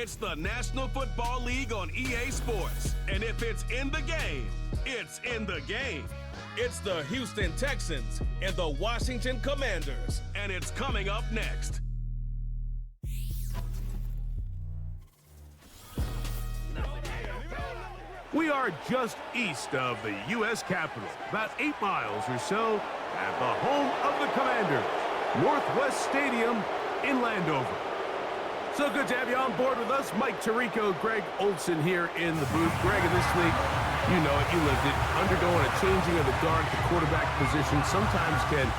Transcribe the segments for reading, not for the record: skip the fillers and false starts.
It's the National Football League on EA Sports. And if it's in the game, it's in the game. It's the Houston Texans and the Washington Commanders. And it's coming up next. We are just east of the U.S. Capitol, about 8 miles or so, at the home of the Commanders, Northwest Stadium in Landover. So good to have you on board with us. Mike Tirico, Greg Olson here in the booth. Greg, in this league, you know it, you lived it. Undergoing a changing of the guard at the quarterback position sometimes can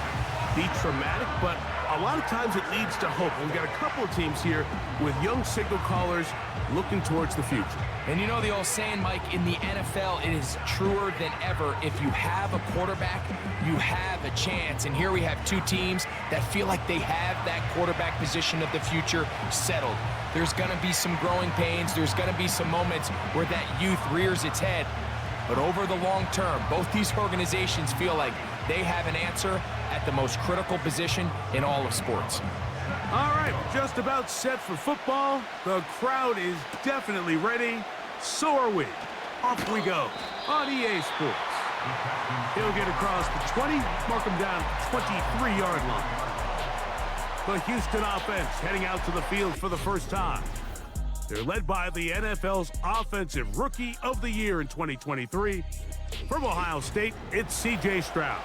be traumatic, but a lot of times it leads to hope. We've got a couple of teams here with young signal callers looking towards the future. And you know the old saying, Mike, in the NFL, it is truer than ever. If you have a quarterback, you have a chance. And here we have two teams that feel like they have that quarterback position of the future settled. There's going to be some growing pains. There's going to be some moments where that youth rears its head. But over the long term, both these organizations feel like they have an answer at the most critical position in all of sports. All right, just about set for football. The crowd is definitely ready. So are we. Off we go on EA Sports. He'll get across the 20, mark him down at the 23-yard line. The Houston offense heading out to the field for the first time. They're led by the NFL's Offensive Rookie of the Year in 2023. From Ohio State, it's C.J. Stroud.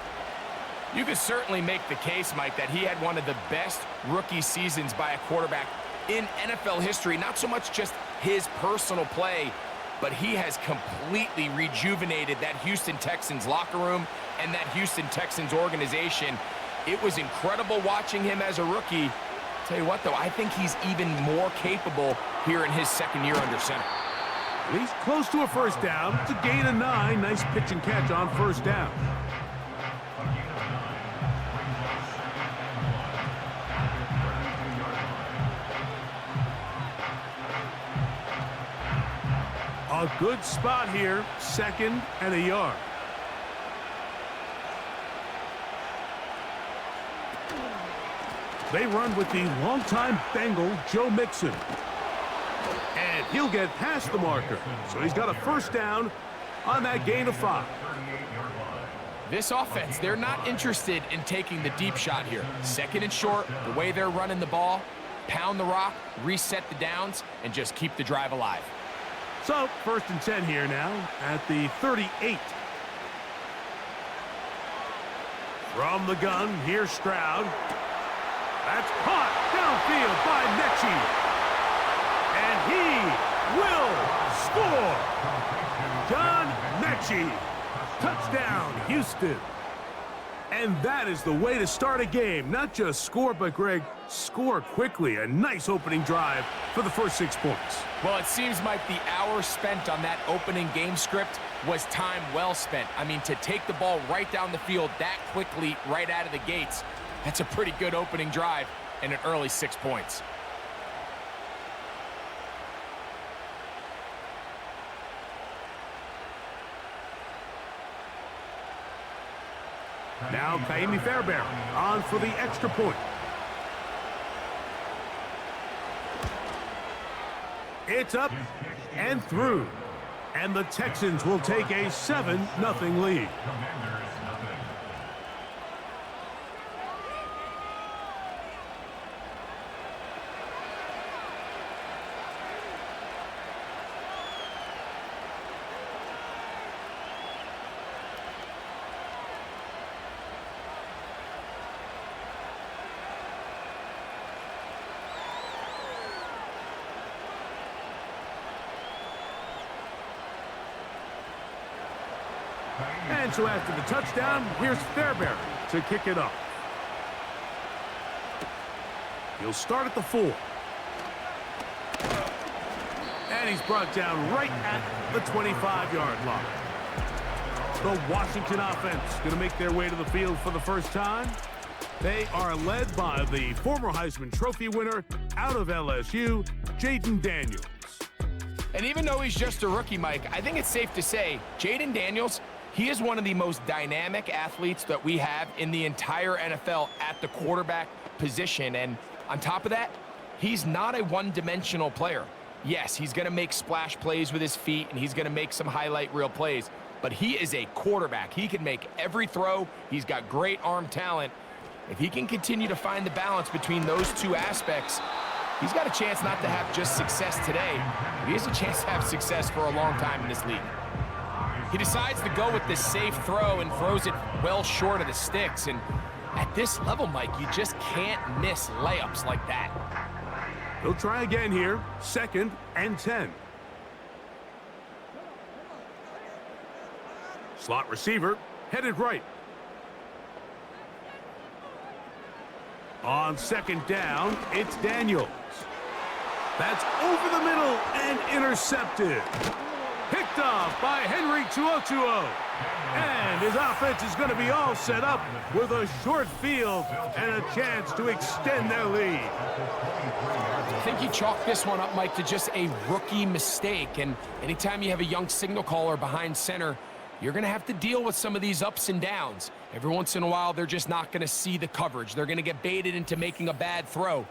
You could certainly make the case, Mike, that he had one of the best rookie seasons by a quarterback in NFL history. Not so much just his personal play, but he has completely rejuvenated that Houston Texans locker room and that Houston Texans organization. It was incredible watching him as a rookie. Tell you what, though, I think he's even more capable here in his second year under center. He's close to a first down. It's a gain of 9. Nice pitch and catch on first down. A good spot here, 2nd and a yard. They run with the longtime Bengal, Joe Mixon. And he'll get past the marker. So he's got a first down on that gain of 5. This offense, they're not interested in taking the deep shot here. 2nd and short, the way they're running the ball, pound the rock, reset the downs, and just keep the drive alive. So, 1st and 10 here now at the 38. From the gun, here's Stroud. That's caught downfield by Mechie. And he will score. John Mechie. Touchdown, Houston. And that is the way to start a game. Not just score, but, Greg, score quickly. A nice opening drive for the first 6 points. Well, it seems like the hour spent on that opening game script was time well spent. I mean, to take the ball right down the field that quickly right out of the gates, that's a pretty good opening drive and an early 6 points. Now Kaimi Fairbairn on for the extra point. It's up and through. And the Texans will take a 7-0 lead. And so after the touchdown, here's Fairbairn to kick it off. He'll start at the 4. And he's brought down right at the 25-yard line. The Washington offense going to make their way to the field for the first time. They are led by the former Heisman Trophy winner out of LSU, Jayden Daniels. And even though he's just a rookie, Mike, I think it's safe to say Jayden Daniels, he is one of the most dynamic athletes that we have in the entire NFL at the quarterback position. And on top of that, he's not a one-dimensional player. Yes, he's going to make splash plays with his feet, and he's going to make some highlight reel plays. But he is a quarterback. He can make every throw. He's got great arm talent. If he can continue to find the balance between those two aspects, he's got a chance not to have just success today. He has a chance to have success for a long time in this league. He decides to go with this safe throw and throws it well short of the sticks. And at this level, Mike, you just can't miss layups like that. He'll try again here. 2nd and 10. Slot receiver headed right. On 2nd down, it's Daniels. That's over the middle and intercepted. Picked off by Henry TuoTuo. And his offense is going to be all set up with a short field and a chance to extend their lead. I think you chalk this one up, Mike, to just a rookie mistake. And anytime you have a young signal caller behind center, you're going to have to deal with some of these ups and downs. Every once in a while, they're just not going to see the coverage. They're going to get baited into making a bad throw.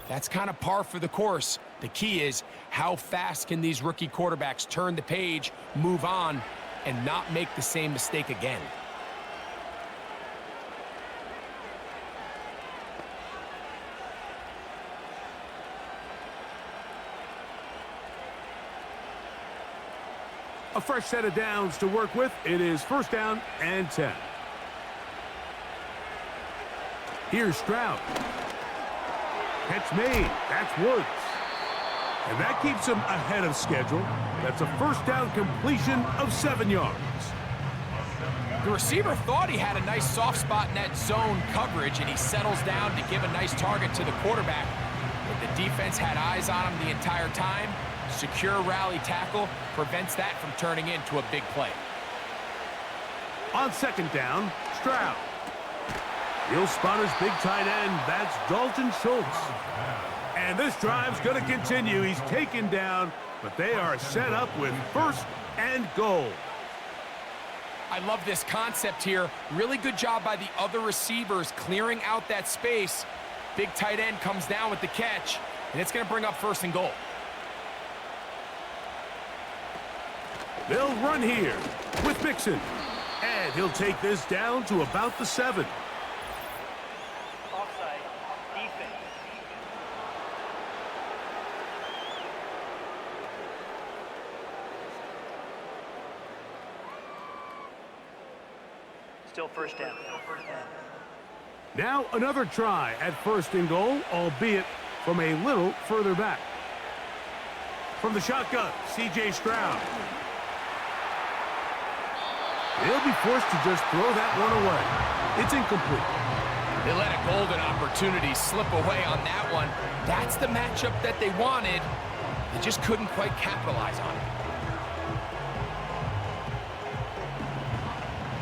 That's kind of par for the course. The key is how fast can these rookie quarterbacks turn the page, move on, and not make the same mistake again. A fresh set of downs to work with. It is 1st down and 10. Here's Stroud. Catch made. That's Woods. And that keeps him ahead of schedule. That's a 1st down completion of 7 yards. The receiver thought he had a nice soft spot in that zone coverage, and he settles down to give a nice target to the quarterback. But the defense had eyes on him the entire time. Secure rally tackle prevents that from turning into a big play. On 2nd down, Stroud. He'll spot his big tight end. That's Dalton Schultz. And this drive's going to continue. He's taken down, but they are set up with 1st and goal. I love this concept here. Really good job by the other receivers clearing out that space. Big tight end comes down with the catch, and it's going to bring up 1st and goal. They'll run here with Mixon. And he'll take this down to about the 7. Offside. Defense. Still 1st down. Now another try at 1st and goal, albeit from a little further back. From the shotgun, C.J. Stroud. They'll be forced to just throw that one away. It's incomplete. They let a golden opportunity slip away on that one. That's the matchup that they wanted. They just couldn't quite capitalize on it.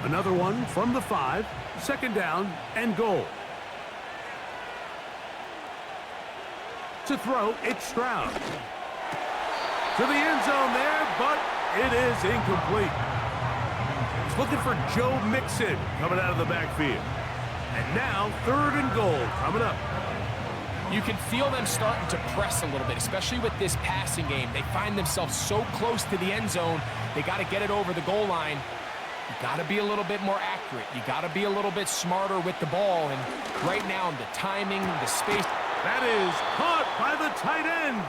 Another one from the 5, 2nd down and goal. To throw, it's Stroud. To the end zone there, but it is incomplete. He's looking for Joe Mixon coming out of the backfield. And now 3rd and goal coming up. You can feel them starting to press a little bit, especially with this passing game. They find themselves so close to the end zone, they got to get it over the goal line. You got to be a little bit more accurate. You got to be a little bit smarter with the ball. And right now, the timing, the space. That is caught by the tight end,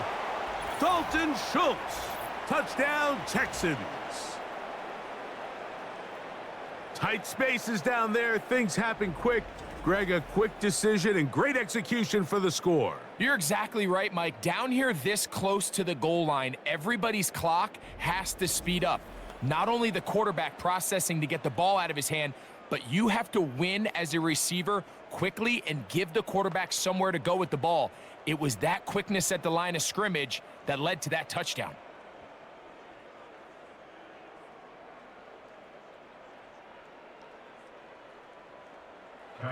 Dalton Schultz. Touchdown, Texans. Tight spaces down there. Things happen quick. Greg, a quick decision and great execution for the score. You're exactly right, Mike. Down here this close to the goal line, everybody's clock has to speed up. Not only the quarterback processing to get the ball out of his hand, but you have to win as a receiver quickly and give the quarterback somewhere to go with the ball. It was that quickness at the line of scrimmage that led to that touchdown.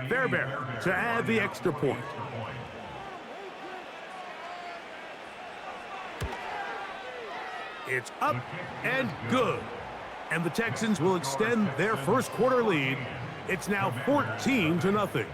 Fairbairn to add the extra point. It's up and good. And the Texans will extend their first quarter lead. It's now 14-0.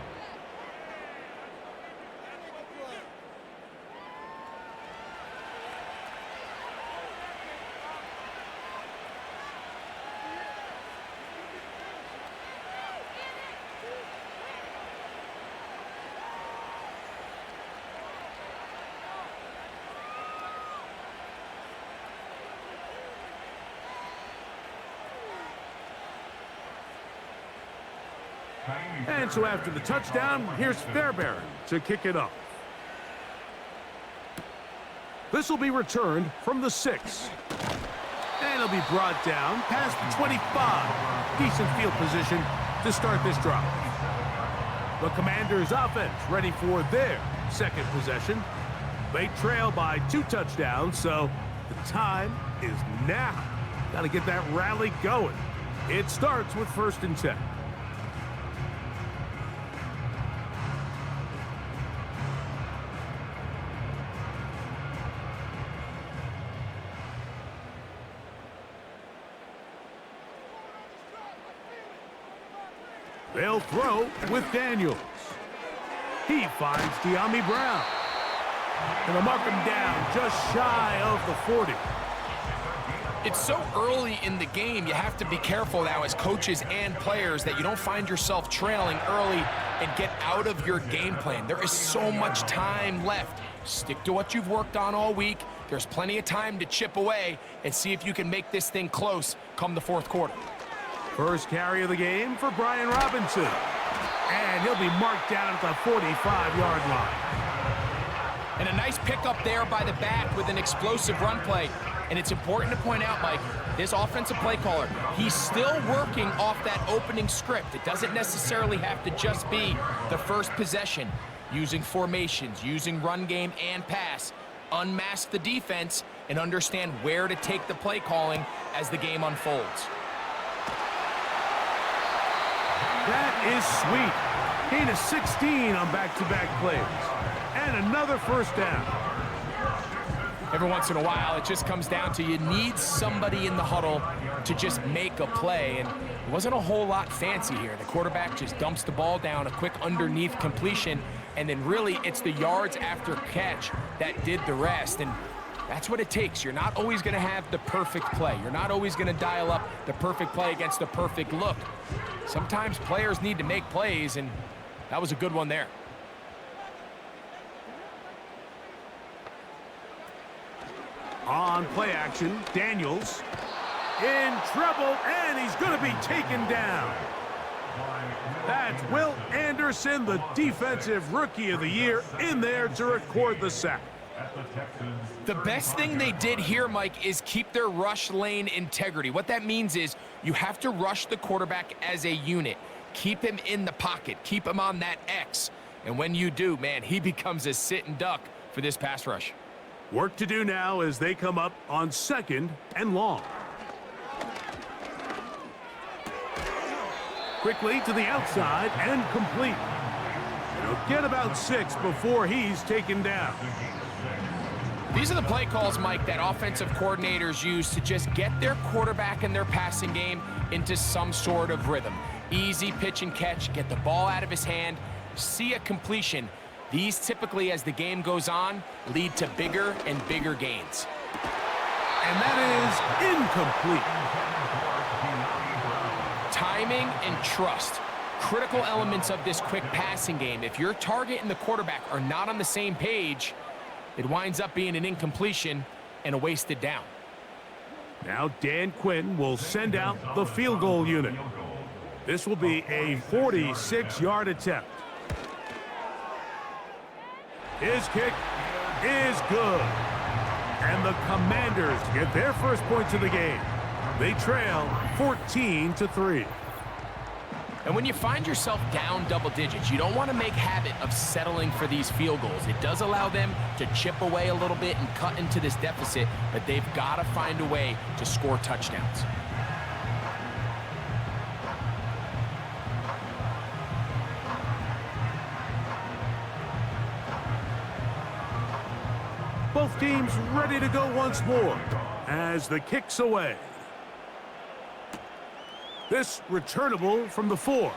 And so after the touchdown, here's Fairbairn to kick it off. This will be returned from the 6. And it'll be brought down past the 25. Decent field position to start this drive. The Commanders' offense ready for their second possession. They trail by 2 touchdowns, so the time is now. Got to get that rally going. It starts with 1st and 10. They'll throw with Daniels. He finds De'Ami Brown. And they'll mark him down just shy of the 40. It's so early in the game, you have to be careful now as coaches and players that you don't find yourself trailing early and get out of your game plan. There is so much time left. Stick to what you've worked on all week. There's plenty of time to chip away and see if you can make this thing close come the 4th quarter. First carry of the game for Brian Robinson. And he'll be marked down at the 45-yard line. And a nice pickup there by the back with an explosive run play. And it's important to point out, Mike, this offensive play caller, he's still working off that opening script. It doesn't necessarily have to just be the first possession. Using formations, using run game and pass. Unmask the defense and understand where to take the play calling as the game unfolds. That is sweet. Gain of 16 on back-to-back plays. And another first down. Every once in a while, it just comes down to you need somebody in the huddle to just make a play. And it wasn't a whole lot fancy here. The quarterback just dumps the ball down, a quick underneath completion, and then really it's the yards after catch that did the rest. And that's what it takes. You're not always going to have the perfect play. You're not always going to dial up the perfect play against the perfect look. Sometimes players need to make plays, and that was a good one there. On play action, Daniels in trouble, and he's going to be taken down. That's Will Anderson, the Defensive Rookie of the Year, in there to record the sack. The best thing they did here, Mike, is keep their rush lane integrity. What that means is you have to rush the quarterback as a unit. Keep him in the pocket. Keep him on that X. And when you do, man, he becomes a sitting duck for this pass rush. Work to do now as they come up on 2nd and long. Quickly to the outside and complete. He'll get about 6 before he's taken down. These are the play calls, Mike, that offensive coordinators use to just get their quarterback and their passing game into some sort of rhythm. Easy pitch and catch, get the ball out of his hand, see a completion. These typically, as the game goes on, lead to bigger and bigger gains. And that is incomplete. Timing and trust, critical elements of this quick passing game. If your target and the quarterback are not on the same page, it winds up being an incompletion and a wasted down. Now Dan Quinn will send out the field goal unit. This will be a 46-yard attempt. His kick is good. And the Commanders get their first points of the game. They trail 14-3. And when you find yourself down double digits, you don't want to make habit of settling for these field goals. It does allow them to chip away a little bit and cut into this deficit, but they've got to find a way to score touchdowns. Both teams ready to go once more as the kick's away. This returnable from the 4.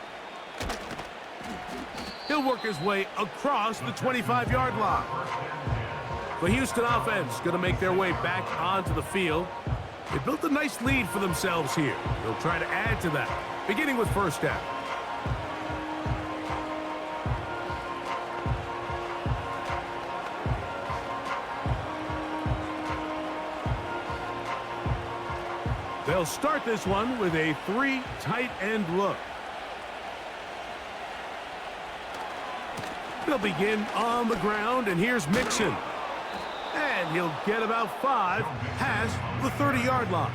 He'll work his way across the 25-yard line. The Houston offense going to make their way back onto the field. They built a nice lead for themselves here. They'll try to add to that, beginning with first down. They'll start this one with a 3 tight end look. They'll begin on the ground, and here's Mixon. And he'll get about 5 past the 30-yard line.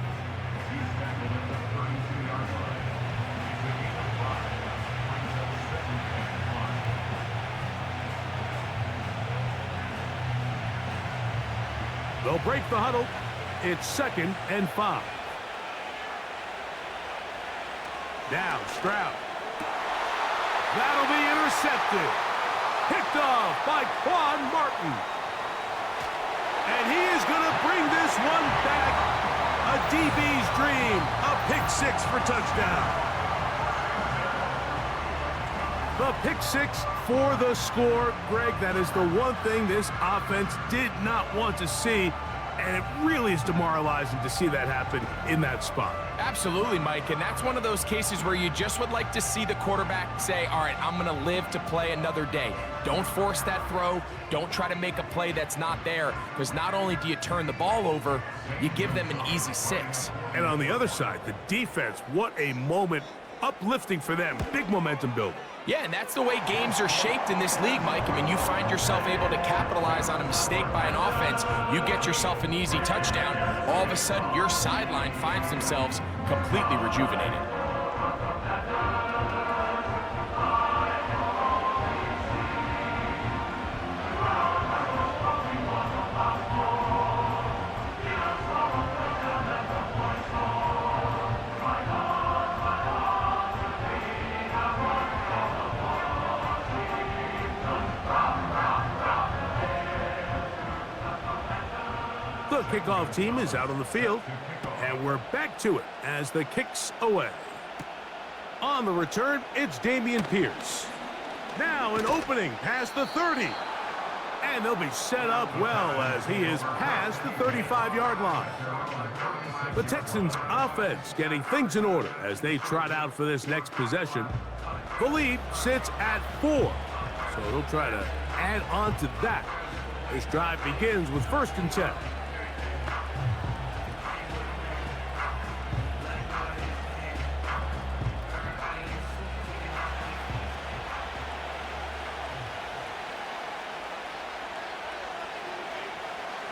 They'll break the huddle. It's 2nd and 5. Now Stroud. That'll be intercepted. Picked off by Quan Martin. And he is going to bring this one back. A DB's dream. A pick 6 for touchdown. The pick 6 for the score. Greg, that is the one thing this offense did not want to see. And it really is demoralizing to see that happen in that spot. Absolutely, Mike, and that's one of those cases where you just would like to see the quarterback say, all right, I'm going to live to play another day. Don't force that throw. Don't try to make a play that's not there, because not only do you turn the ball over, you give them an easy 6. And on the other side, the defense, what a moment. Uplifting for them. Big momentum builder. Yeah, and that's the way games are shaped in this league, Mike. I mean, you find yourself able to capitalize on a mistake by an offense. You get yourself an easy touchdown. All of a sudden, your sideline finds themselves completely rejuvenated. The kickoff team is out on the field, and we're back to it as the kick's away. On the return, it's Dameon Pierce. Now an opening past the 30. And they'll be set up well as he is past the 35-yard line. The Texans offense getting things in order as they trot out for this next possession. The lead sits at 4, so they'll try to add on to that. This drive begins with 1st and 10.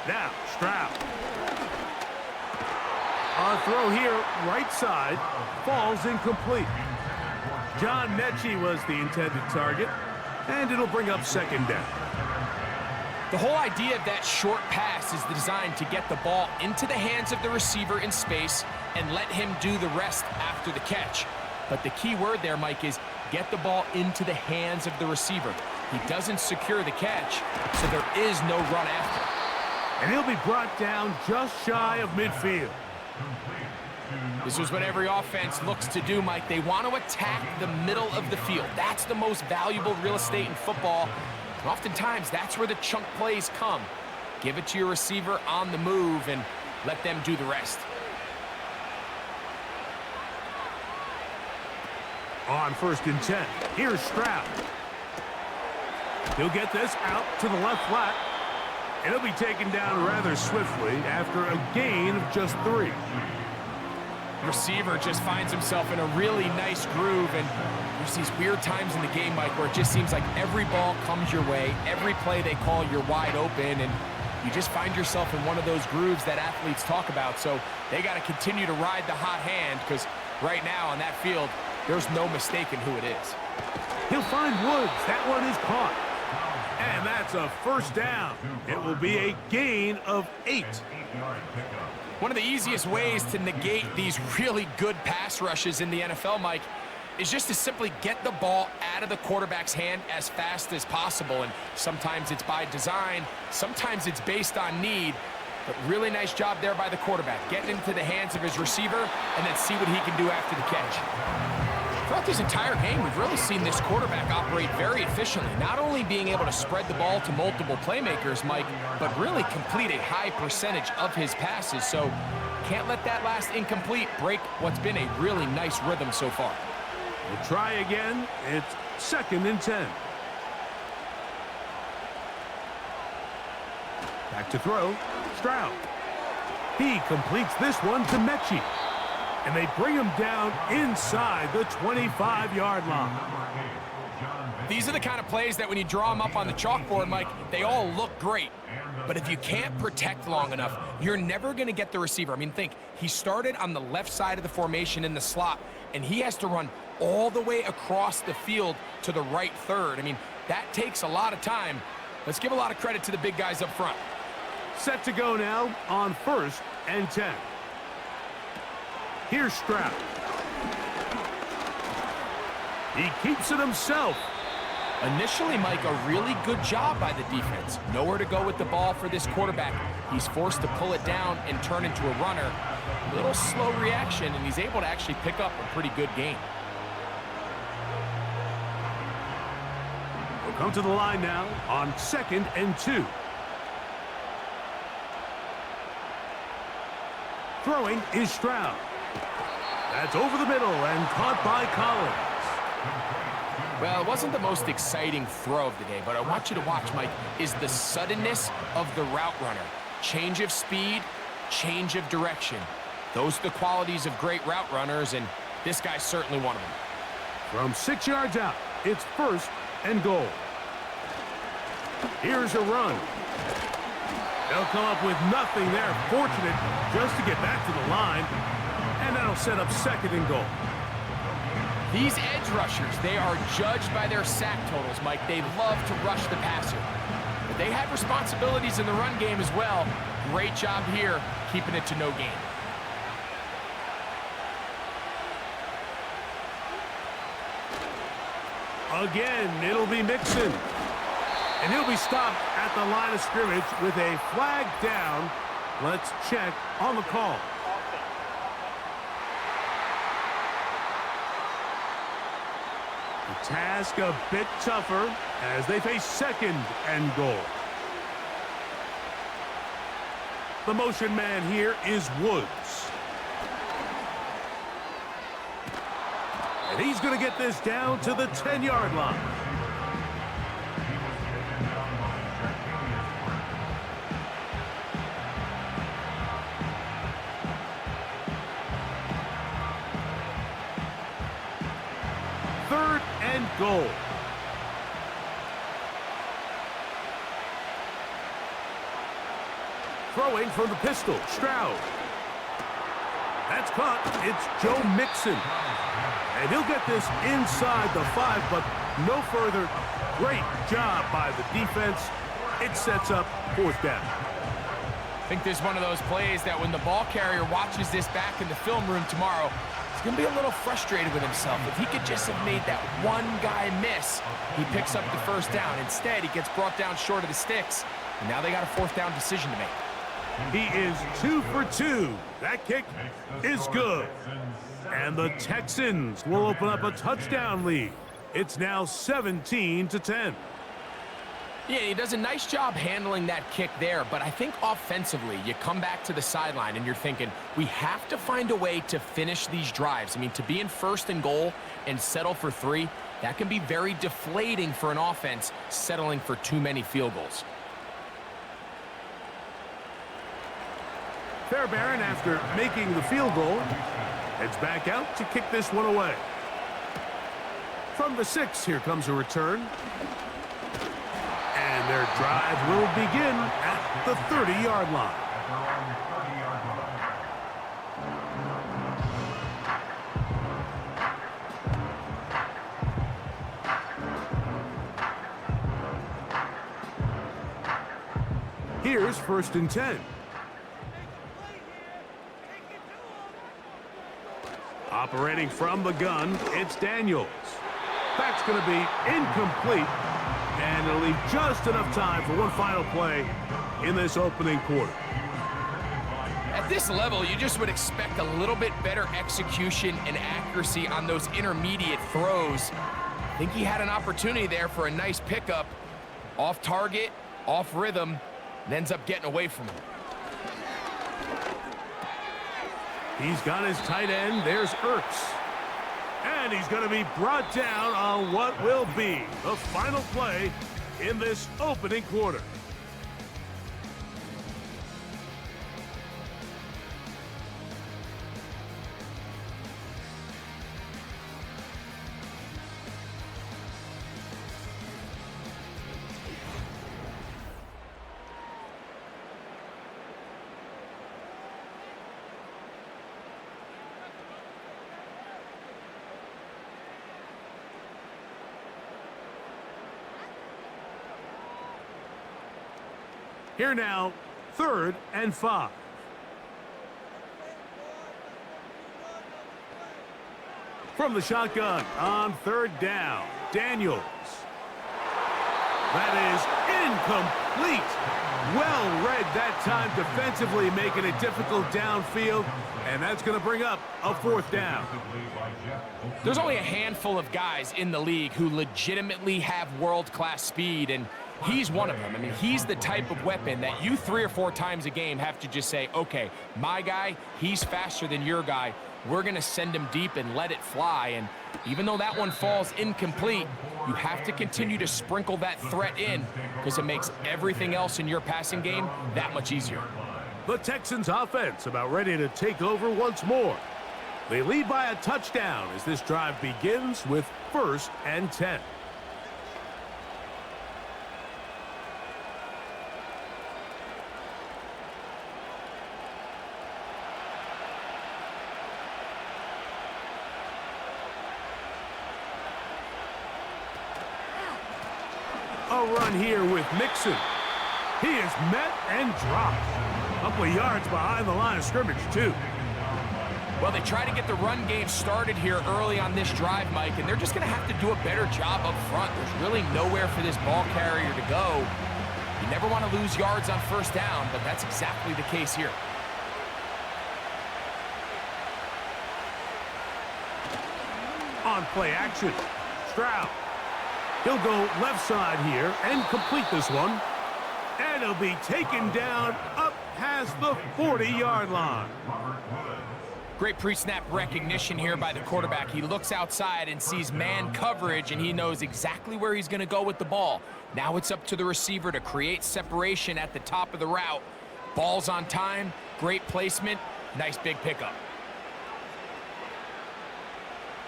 Now, Stroud. On throw here, right side, falls incomplete. John Mechie was the intended target, and it'll bring up 2nd down. The whole idea of that short pass is designed to get the ball into the hands of the receiver in space and let him do the rest after the catch. But the key word there, Mike, is get the ball into the hands of the receiver. He doesn't secure the catch, so there is no run after. And he'll be brought down just shy of midfield. This is what every offense looks to do, Mike. They want to attack the middle of the field. That's the most valuable real estate in football. And oftentimes, that's where the chunk plays come. Give it to your receiver on the move and let them do the rest. On 1st and 10, here's Stroud. He'll get this out to the left flat. And he'll be taken down rather swiftly after a gain of just 3. Receiver just finds himself in a really nice groove, and there's these weird times in the game, Mike, where it just seems like every ball comes your way, every play they call, you're wide open, and you just find yourself in one of those grooves that athletes talk about. So they got to continue to ride the hot hand, because right now on that field, there's no mistaking who it is. He'll find Woods. That one is caught. And that's a 1st down. It will be a gain of 8. One of the easiest ways to negate these really good pass rushes in the NFL, Mike, is just to simply get the ball out of the quarterback's hand as fast as possible. And sometimes it's by design, sometimes it's based on need. But really nice job there by the quarterback, getting into the hands of his receiver and then see what he can do after the catch. Throughout this entire game, we've really seen this quarterback operate very efficiently, not only being able to spread the ball to multiple playmakers, Mike, but really complete a high percentage of his passes. So can't let that last incomplete break what's been a really nice rhythm so far. We'll try again. It's 2nd and 10. Back to throw. Stroud. He completes this one to Mechie. And they bring him down inside the 25-yard line. These are the kind of plays that when you draw them up on the chalkboard, Mike, they all look great. But if you can't protect long enough, you're never going to get the receiver. I mean, think, he started on the left side of the formation in the slot, and he has to run all the way across the field to the right third. I mean, that takes a lot of time. Let's give a lot of credit to the big guys up front. Set to go now on 1st and 10. Here's Stroud. He keeps it himself. Initially, Mike, a really good job by the defense. Nowhere to go with the ball for this quarterback. He's forced to pull it down and turn into a runner. A little slow reaction, and he's able to actually pick up a pretty good gain. We'll come to the line now on 2nd and 2. Throwing is Stroud. That's over the middle and caught by Collins. Well, it wasn't the most exciting throw of the day, but I want you to watch, Mike, is the suddenness of the route runner. Change of speed, change of direction. Those are the qualities of great route runners, and this guy's certainly one of them. From 6 yards out, it's 1st and goal. Here's a run. They'll come up with nothing there. Fortunate just to get back to the line, and that'll set up 2nd and goal. These edge rushers, they are judged by their sack totals, Mike. They love to rush the passer. But they have responsibilities in the run game as well. Great job here, keeping it to no gain. Again, it'll be Mixon. And he'll be stopped at the line of scrimmage with a flag down. Let's check on the call. The task a bit tougher as they face 2nd and goal. The motion man here is Woods. And he's going to get this down to the 10-yard line. Goal. Throwing from the pistol, Stroud. That's caught. It's Joe Mixon. And he'll get this inside the 5, but no further. Great job by the defense. It sets up 4th down. I think there's one of those plays that when the ball carrier watches this back in the film room tomorrow, he's going to be a little frustrated with himself. If he could just have made that one guy miss, he picks up the 1st down. Instead, he gets brought down short of the sticks, and now they got a 4th down decision to make. He is 2 for 2. That kick is good. And the Texans will open up a touchdown lead. It's now 17-10. Yeah, he does a nice job handling that kick there, but I think offensively, you come back to the sideline and you're thinking, we have to find a way to finish these drives. I mean, to be in 1st and goal and settle for 3, that can be very deflating for an offense settling for too many field goals. Fairbairn, after making the field goal, heads back out to kick this one away. From the 6, here comes a return. And their drive will begin at the 30-yard line. Here's 1st and 10. Operating from the gun, it's Daniels. That's going to be incomplete. And it'll leave just enough time for one final play in this opening quarter. At this level, you just would expect a little bit better execution and accuracy on those intermediate throws. I think he had an opportunity there for a nice pickup. Off target, off rhythm, and ends up getting away from him. He's got his tight end. There's Ertz. And he's going to be brought down on what will be the final play in this opening quarter. Here now, 3rd and 5. From the shotgun on 3rd down, Daniels. That is incomplete. Well read that time defensively, making it difficult downfield, and that's going to bring up a 4th down. There's only a handful of guys in the league who legitimately have world-class speed, and he's one of them. I mean, he's the type of weapon that you 3 or 4 times a game have to just say, okay, my guy, he's faster than your guy. We're going to send him deep and let it fly. And even though that one falls incomplete, you have to continue to sprinkle that threat in because it makes everything else in your passing game that much easier. The Texans offense about ready to take over once more. They lead by a touchdown as this drive begins with 1st and 10. A run here with Mixon. He is met and dropped. A couple of yards behind the line of scrimmage, too. Well, they try to get the run game started here early on this drive, Mike, and they're just going to have to do a better job up front. There's really nowhere for this ball carrier to go. You never want to lose yards on 1st down, but that's exactly the case here. On play action, Stroud. He'll go left side here and complete this one. And he'll be taken down up past the 40-yard line. Great pre-snap recognition here by the quarterback. He looks outside and sees man coverage, and he knows exactly where he's going to go with the ball. Now it's up to the receiver to create separation at the top of the route. Ball's on time, great placement, nice big pickup.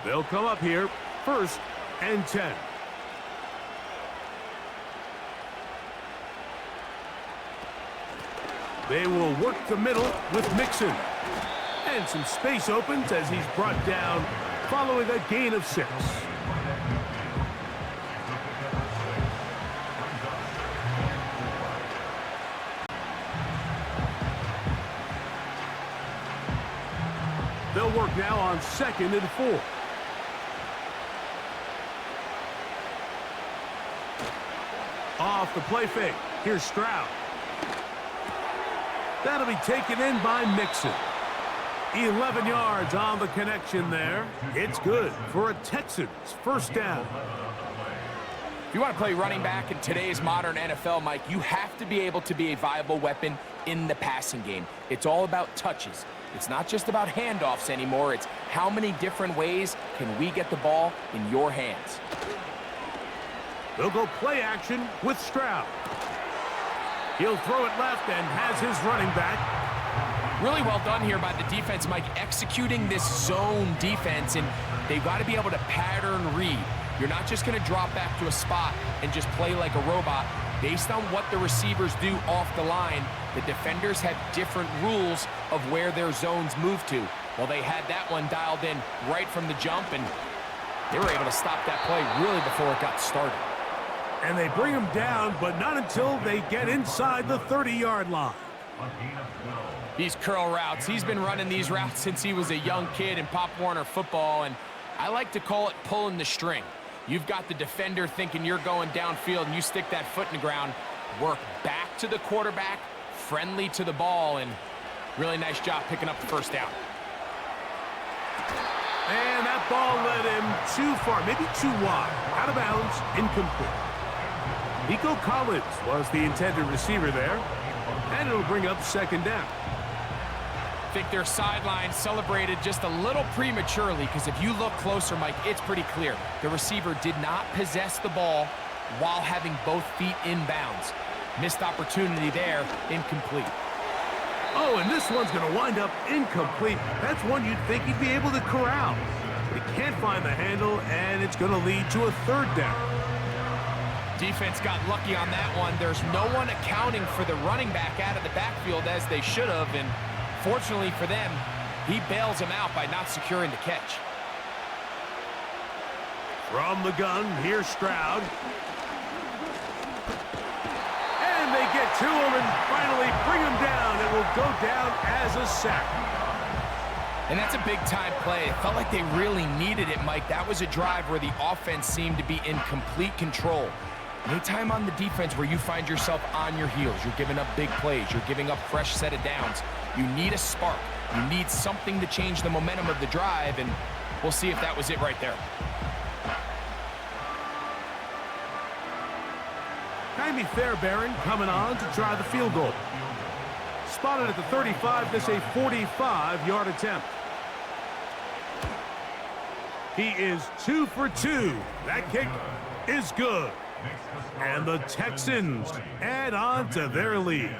They'll come up here, 1st and 10. They will work the middle with Mixon. And some space opens as he's brought down following a gain of 6. They'll work now on 2nd and 4. Off the play fake. Here's Stroud. That'll be taken in by Mixon. 11 yards on the connection there. It's good for a Texans 1st down. If you want to play running back in today's modern NFL, Mike, you have to be able to be a viable weapon in the passing game. It's all about touches. It's not just about handoffs anymore. It's how many different ways can we get the ball in your hands. They'll go play action with Stroud. He'll throw it left and has his running back. Really well done here by the defense, Mike, executing this zone defense, and they've got to be able to pattern read. You're not just going to drop back to a spot and just play like a robot. Based on what the receivers do off the line, the defenders have different rules of where their zones move to. Well, they had that one dialed in right from the jump, and they were able to stop that play really before it got started. And they bring him down, but not until they get inside the 30-yard line. These curl routes, he's been running these routes since he was a young kid in Pop Warner football, and I like to call it pulling the string. You've got the defender thinking you're going downfield, and you stick that foot in the ground, work back to the quarterback, friendly to the ball, and really nice job picking up the 1st down. And that ball led him too far, maybe too wide, out of bounds, incomplete. Nico Collins was the intended receiver there, and it'll bring up 2nd down. I think their sideline celebrated just a little prematurely, because if you look closer, Mike, it's pretty clear. The receiver did not possess the ball while having both feet in bounds. Missed opportunity there, incomplete. Oh, and this one's going to wind up incomplete. That's one you'd think he'd be able to corral. He can't find the handle, and it's going to lead to a 3rd down. Defense got lucky on that one. There's no one accounting for the running back out of the backfield as they should have, and fortunately for them, he bails him out by not securing the catch. From the gun, here's Stroud. And they get get to him and finally bring him down. It will go down as a sack. And that's a big-time play. It felt like they really needed it, Mike. That was a drive where the offense seemed to be in complete control. Anytime on the defense where you find yourself on your heels, you're giving up big plays, you're giving up fresh set of downs, you need a spark. You need something to change the momentum of the drive, and we'll see if that was it right there. Jaime Fairbairn coming on to try the field goal. Spotted at the 35, this a 45-yard attempt. He is 2 for 2. That kick is good. And the Texans add on to their lead.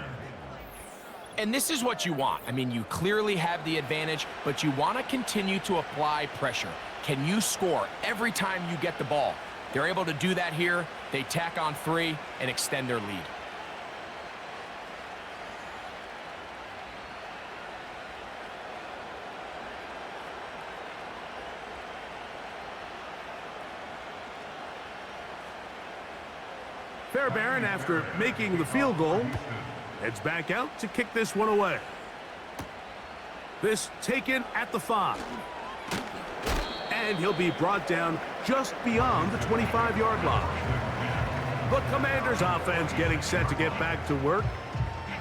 And this is what you want. I mean, you clearly have the advantage, but you want to continue to apply pressure. Can you score every time you get the ball? They're able to do that here. They tack on 3 and extend their lead. Fairbairn, after making the field goal, heads back out to kick this one away. This taken at the 5. And he'll be brought down just beyond the 25-yard line. The Commanders' offense getting set to get back to work.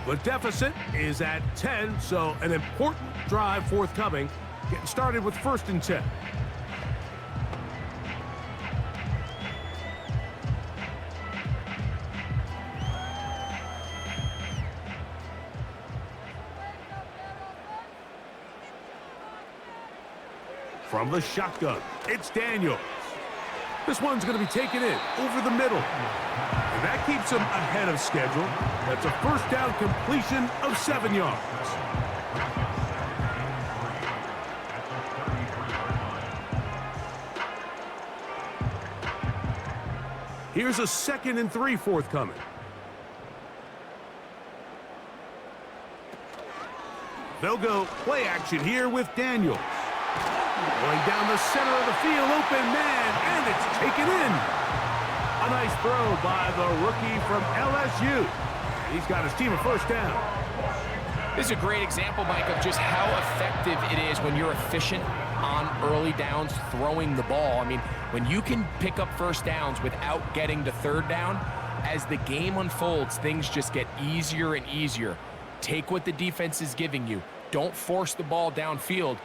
The deficit is at 10, so an important drive forthcoming. Getting started with 1st and 10. From the shotgun, it's Daniels. This one's going to be taken in over the middle. And that keeps him ahead of schedule. That's a 1st down completion of 7 yards. Here's a 2nd and 3 forthcoming. They'll go play action here with Daniels. Going down the center of the field, open man, and it's taken in. A nice throw by the rookie from LSU. He's got his team a 1st down. This is a great example, Mike, of just how effective it is when you're efficient on early downs throwing the ball. I mean, when you can pick up 1st downs without getting to 3rd down, as the game unfolds, things just get easier and easier. Take what the defense is giving you. Don't force the ball downfield.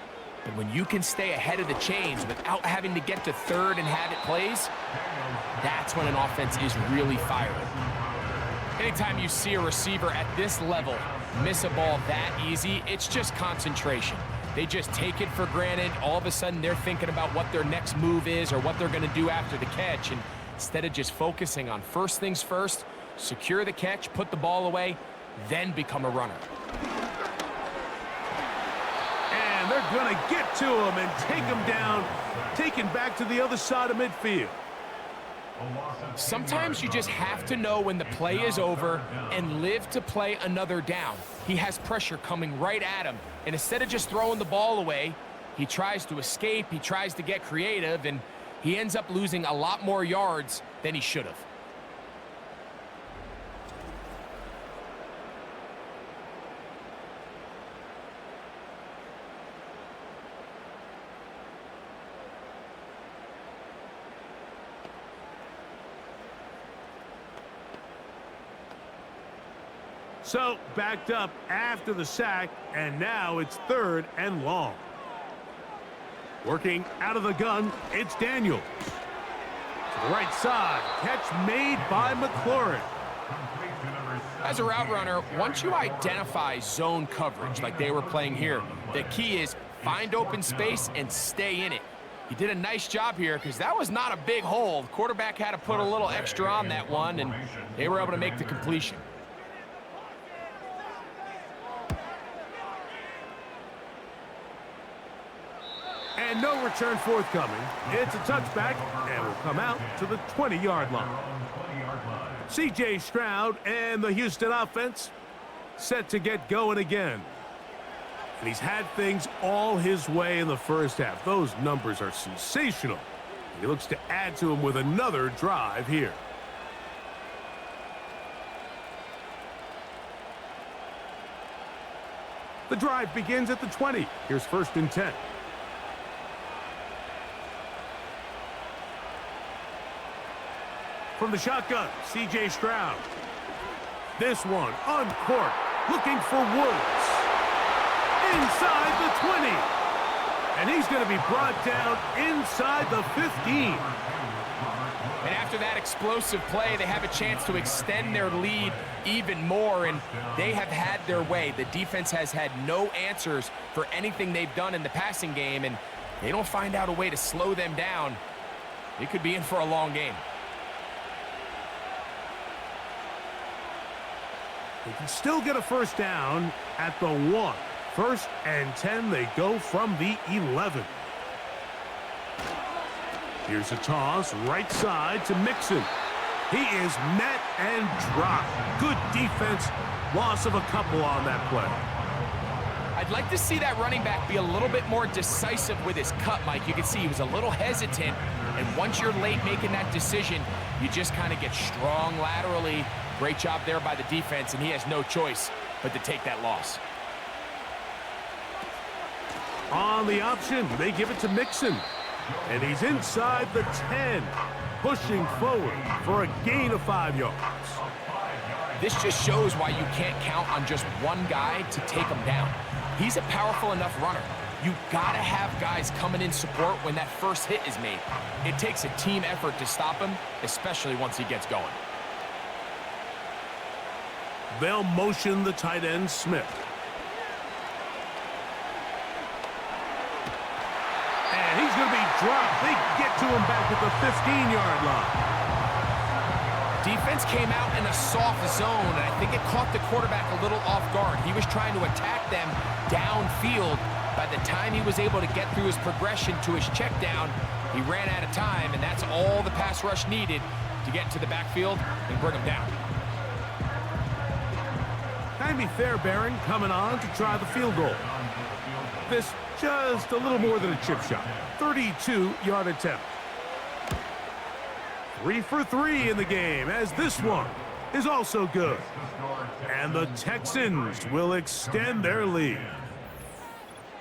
But when you can stay ahead of the chains without having to get to 3rd and have it plays, that's when an offense is really firing. Anytime you see a receiver at this level miss a ball that easy, it's just concentration. They just take it for granted. All of a sudden, they're thinking about what their next move is or what they're going to do after the catch. And instead of just focusing on first things first, secure the catch, put the ball away, then become a runner. And they're going to get to him and take him down, taken back to the other side of midfield. Sometimes you just have to know when the play is over and live to play another down. He has pressure coming right at him, and instead of just throwing the ball away, he tries to escape, he tries to get creative, and he ends up losing a lot more yards than he should have. So, backed up after the sack, and now it's 3rd and long. Working out of the gun, it's Daniels. To the right side, catch made by McLaurin. As a route runner, once you identify zone coverage like they were playing here, the key is find open space and stay in it. He did a nice job here because that was not a big hole. The quarterback had to put a little extra on that one, and they were able to make the completion. And no return forthcoming. It's a touchback, and will come out to the 20-yard line. C.J. Stroud and the Houston offense set to get going again. And he's had things all his way in the first half. Those numbers are sensational. He looks to add to them with another drive here. The drive begins at the 20. Here's 1st and 10. From the shotgun, C.J. Stroud. This one uncorked, looking for Woods. Inside the 20. And he's going to be brought down inside the 15. And after that explosive play, they have a chance to extend their lead even more, and they have had their way. The defense has had no answers for anything they've done in the passing game, and they don't find out a way to slow them down. It could be in for a long game. They can still get a 1st down at the 1. 1st and 10, they go from the 11. Here's a toss, right side to Mixon. He is met and dropped. Good defense. Loss of a couple on that play. I'd like to see that running back be a little bit more decisive with his cut, Mike. You can see he was a little hesitant, and once you're late making that decision, you just kind of get strong laterally. Great job there by the defense, and he has no choice but to take that loss. On the option, they give it to Mixon. And he's inside the 10, pushing forward for a gain of 5 yards. This just shows why you can't count on just one guy to take him down. He's a powerful enough runner. You gotta have guys coming in support when that first hit is made. It takes a team effort to stop him, especially once he gets going. They'll motion the tight end, Smith. And he's going to be dropped. They get to him back at the 15-yard line. Defense came out in a soft zone, and I think it caught the quarterback a little off guard. He was trying to attack them downfield. By the time he was able to get through his progression to his check down, he ran out of time, and that's all the pass rush needed to get into the backfield and bring him down. Jaime Fairbairn coming on to try the field goal. This just a little more than a chip shot. 32-yard attempt. 3 for 3 in the game, as this one is also good. And the Texans will extend their lead.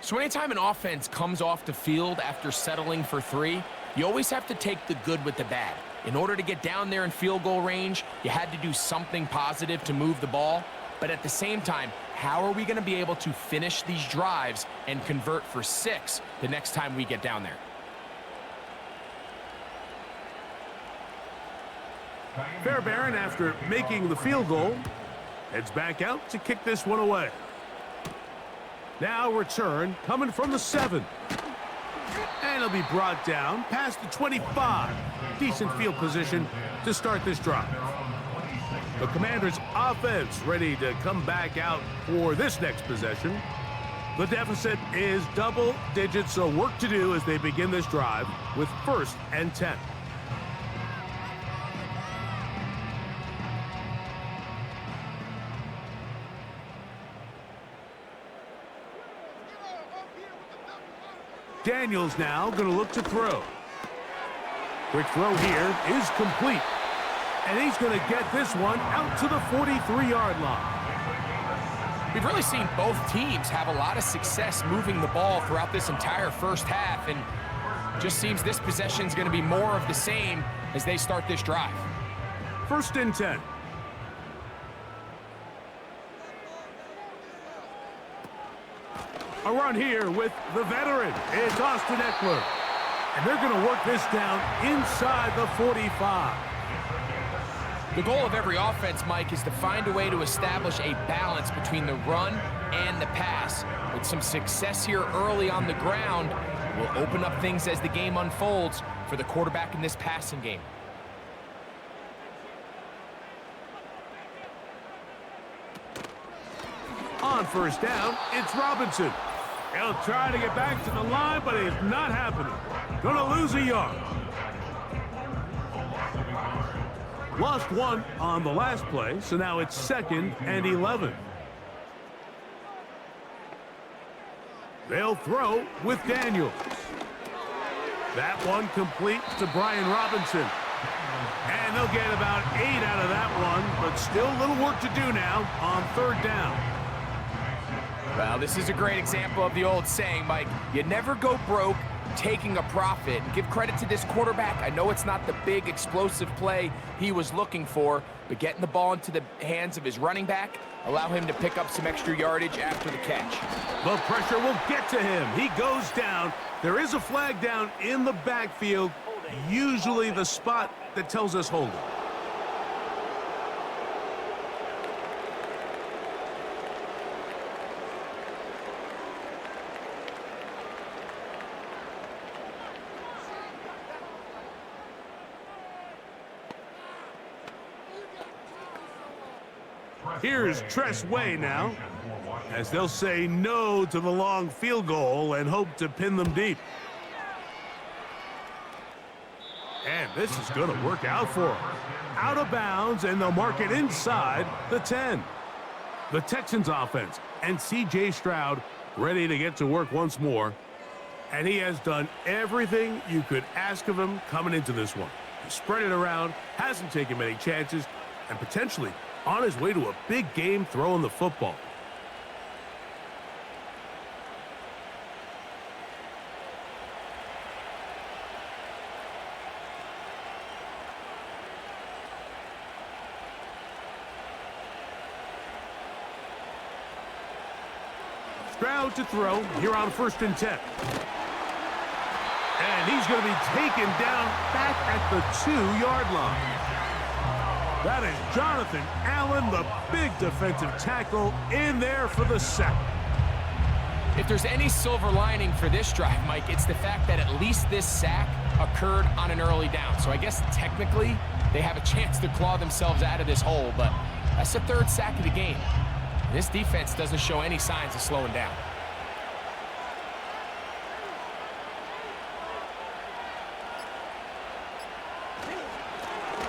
So anytime an offense comes off the field after settling for 3, you always have to take the good with the bad. In order to get down there in field goal range, you had to do something positive to move the ball. But at the same time, how are we going to be able to finish these drives and convert for 6 the next time we get down there? Fairbairn, after making the field goal, heads back out to kick this one away. Now return coming from the 7. And he'll be brought down past the 25. Decent field position to start this drive. The Commanders' offense ready to come back out for this next possession. The deficit is double digits, so work to do as they begin this drive with 1st and 10. Daniels now going to look to throw. Quick throw here is complete. And he's going to get this one out to the 43-yard line. We've really seen both teams have a lot of success moving the ball throughout this entire first half, and just seems this possession is going to be more of the same as they start this drive. 1st and 10. A run here with the veteran. It's Austin Eckler. And they're going to work this down inside the 45. The goal of every offense, Mike, is to find a way to establish a balance between the run and the pass. With some success here early on the ground, will open up things as the game unfolds for the quarterback in this passing game. On 1st down, it's Robinson. He'll try to get back to the line, but it's not happening. Gonna lose a yard. Lost 1 on the last play, so now it's 2nd and 11. They'll throw with Daniels. That one complete to Brian Robinson. And they'll get about 8 out of that one, but still a little work to do now on 3rd down. Well, this is a great example of the old saying, Mike. You never go broke taking a profit. Give credit to this quarterback. I know it's not the big explosive play he was looking for, but getting the ball into the hands of his running back, allow him to pick up some extra yardage after the catch. The pressure will get to him. He goes down. There is a flag down in the backfield, usually the spot that tells us hold it. Here's Tress Way now, as they'll say no to the long field goal and hope to pin them deep. And this is going to work out for them. Out of bounds, and they'll mark it inside the 10. The Texans offense and C.J. Stroud ready to get to work once more. And he has done everything you could ask of him coming into this one. He spread it around, hasn't taken many chances, and potentially on his way to a big game throwing the football. Stroud to throw here on 1st and 10. And he's going to be taken down back at the 2-yard line. That is Jonathan Allen, the big defensive tackle, in there for the sack. If there's any silver lining for this drive, Mike, it's the fact that at least this sack occurred on an early down. So I guess technically they have a chance to claw themselves out of this hole, but that's the 3rd sack of the game. This defense doesn't show any signs of slowing down.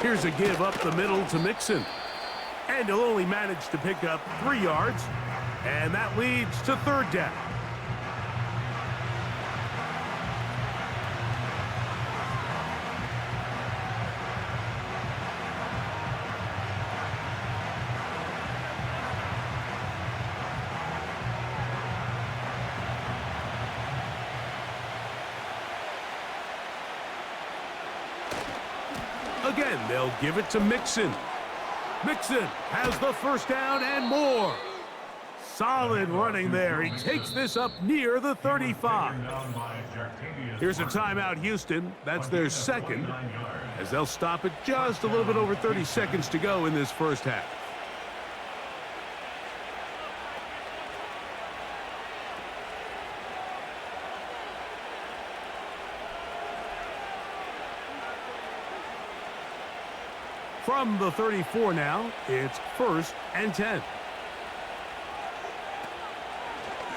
Here's a give up the middle to Mixon. And he'll only manage to pick up 3 yards. And that leads to 3rd down. Again, they'll give it to Mixon. Mixon has the 1st down and more. Solid running there. He takes this up near the 35. Here's a timeout, Houston. That's their 2nd, as they'll stop it just a little bit over 30 seconds to go in this 1st half. From the 34 now, it's 1st and 10.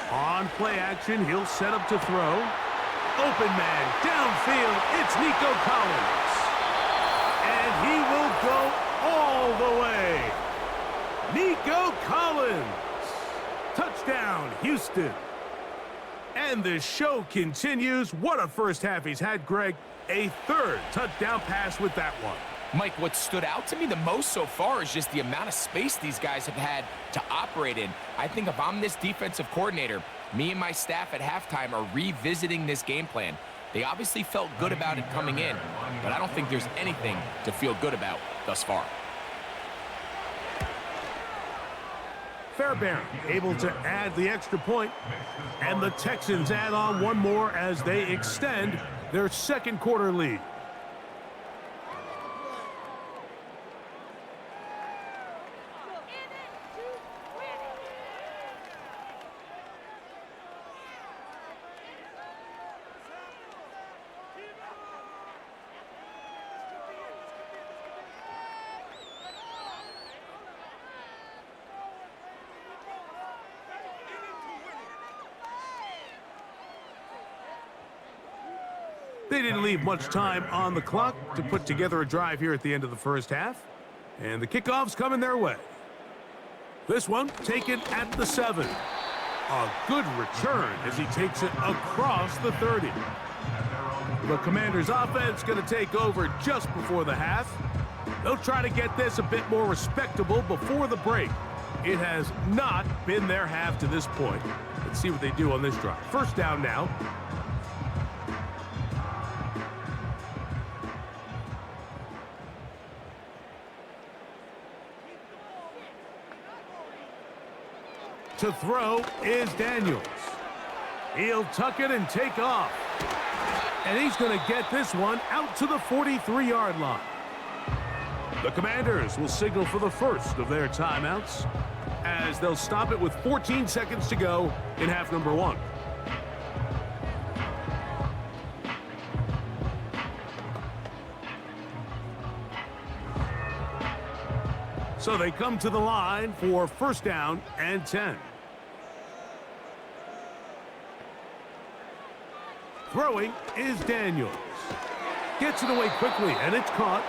On play action, he'll set up to throw. Open man, downfield, it's Nico Collins. And he will go all the way. Nico Collins. Touchdown, Houston. And the show continues. What a 1st half he's had, Greg. A 3rd touchdown pass with that one. Mike, what stood out to me the most so far is just the amount of space these guys have had to operate in. I think if I'm this defensive coordinator, me and my staff at halftime are revisiting this game plan. They obviously felt good about it coming in, but I don't think there's anything to feel good about thus far. Fairbairn able to add the extra point, and the Texans add on one more as they extend their 2nd quarter lead. They didn't leave much time on the clock to put together a drive here at the end of the 1st half. And the kickoff's coming their way. This one taken at the 7. A good return as he takes it across the 30. The Commanders' offense going to take over just before the half. They'll try to get this a bit more respectable before the break. It has not been their half to this point. Let's see what they do on this drive. First down now. To throw is Daniels. He'll tuck it and take off. And he's going to get this one out to the 43-yard line. The Commanders will signal for the first of their timeouts as they'll stop it with 14 seconds to go in half number one. So they come to the line for first down and 10. Throwing is Daniels. Gets it away quickly, and it's caught.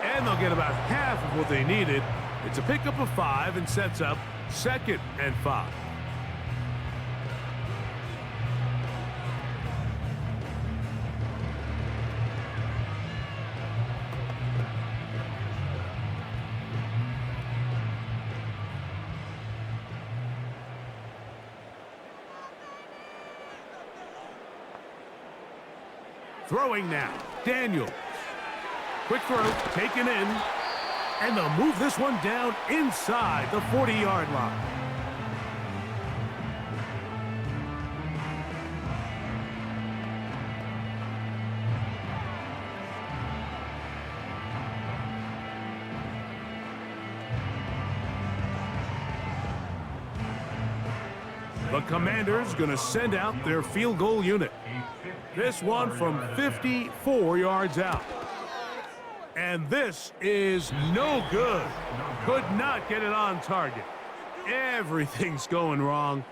And they'll get about half of what they needed. It's a pickup of 5 and sets up 2nd and 5. Throwing now, Daniels. Quick throw, taken in, and they'll move this one down inside the 40-yard line. The Commanders going to send out their field goal unit. This one from 54 yards out. And this is no good. Could not get it on target. Everything's going wrong.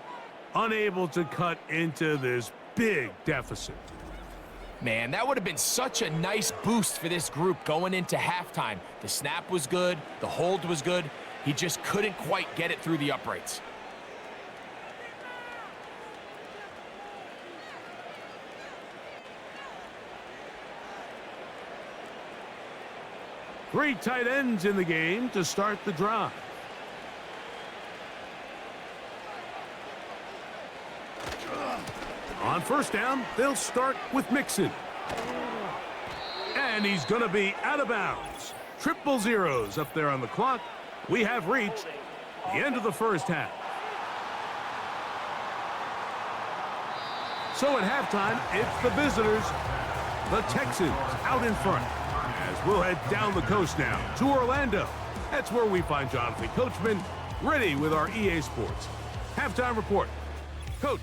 Unable to cut into this big deficit. Man, that would have been such a nice boost for this group going into halftime. The snap was good. The hold was good. He just couldn't quite get it through the uprights. Three tight ends in the game to start the drive. On first down, they'll start with Mixon. And he's going to be out of bounds. Triple zeros up there on the clock. We have reached the end of the first half. So at halftime, it's the visitors, the Texans, out in front. As we'll head down the coast now to Orlando. That's where we find Jonathan Coachman ready with our EA Sports halftime report. Coach.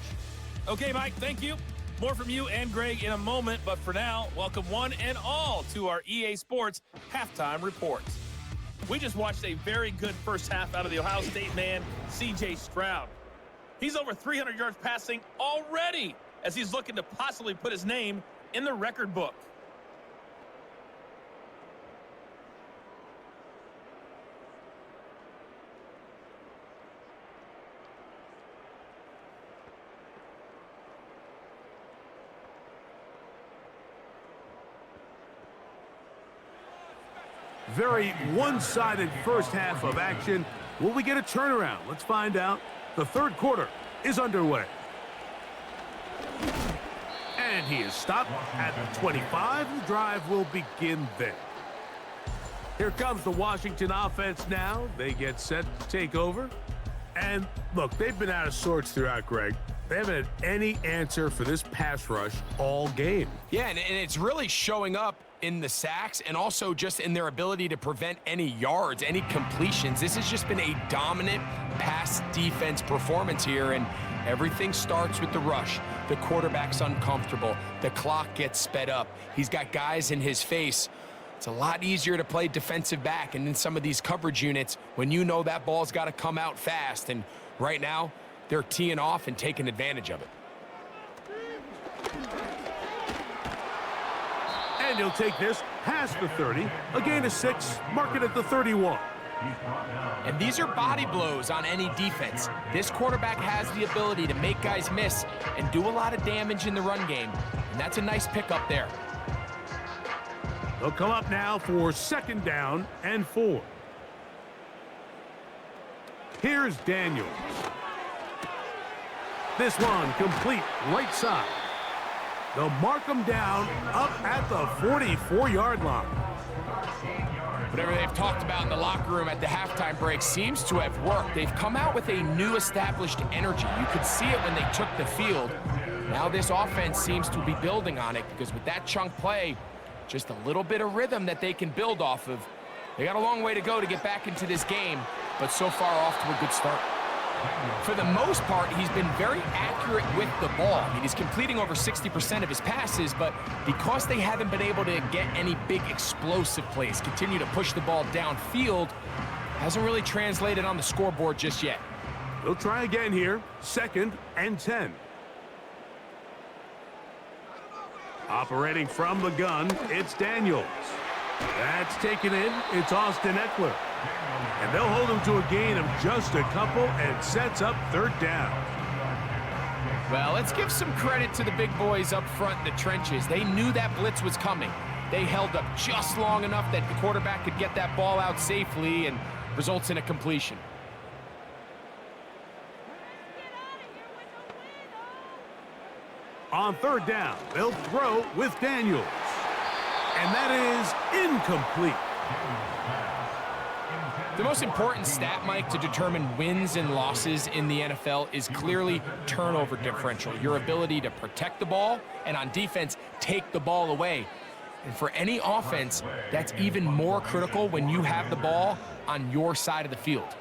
Okay, Mike, thank you. More from you and Greg in a moment, but for now, welcome one and all to our EA Sports halftime report. We just watched a very good first half out of the Ohio State man, C.J. Stroud. He's over 300 yards passing already as he's looking to possibly put his name in the record book. Very one-sided first half of action. Will we get a turnaround? Let's find out. The third quarter is underway. And he is stopped at the 25. The drive will begin there. Here comes the Washington offense now. They get set to take over. And look, they've been out of sorts throughout, Greg. They haven't had any answer for this pass rush all game. Yeah, and it's really showing up in the sacks and also just in their ability to prevent any yards, any completions. This has just been a dominant pass defense performance here, and everything starts with the rush. The quarterback's uncomfortable. The clock gets sped up. He's got guys in his face. It's a lot easier to play defensive back and in some of these coverage units when you know that ball's got to come out fast, and right now they're teeing off and taking advantage of it. And he'll take this past the 30, a gain of 6, mark it at the 31. And these are body blows on any defense. This quarterback has the ability to make guys miss and do a lot of damage in the run game, and that's a nice pickup there. They'll come up now for second down and 4. Here's Daniels. This one complete right side. They'll mark him down up at the 44-yard line. Whatever they've talked about in the locker room at the halftime break seems to have worked. They've come out with a new established energy. You could see it when they took the field. Now this offense seems to be building on it because with that chunk play, just a little bit of rhythm that they can build off of. They got a long way to go to get back into this game, but so far off to a good start. For the most part, he's been very accurate with the ball. I mean, he's completing over 60% of his passes, but because they haven't been able to get any big explosive plays, continue to push the ball downfield, hasn't really translated on the scoreboard just yet. They'll try again here, 2nd and 10. Operating from the gun, it's Daniels. That's taken in, it's Austin Eckler. And they'll hold him to a gain of just a couple and sets up 3rd down. Well, let's give some credit to the big boys up front in the trenches. They knew that blitz was coming. They held up just long enough that the quarterback could get that ball out safely and results in a completion. On 3rd down, they'll throw with Daniels. And that is incomplete. The most important stat, Mike, to determine wins and losses in the NFL is clearly turnover differential, your ability to protect the ball and on defense, take the ball away. And for any offense, that's even more critical when you have the ball on your side of the field.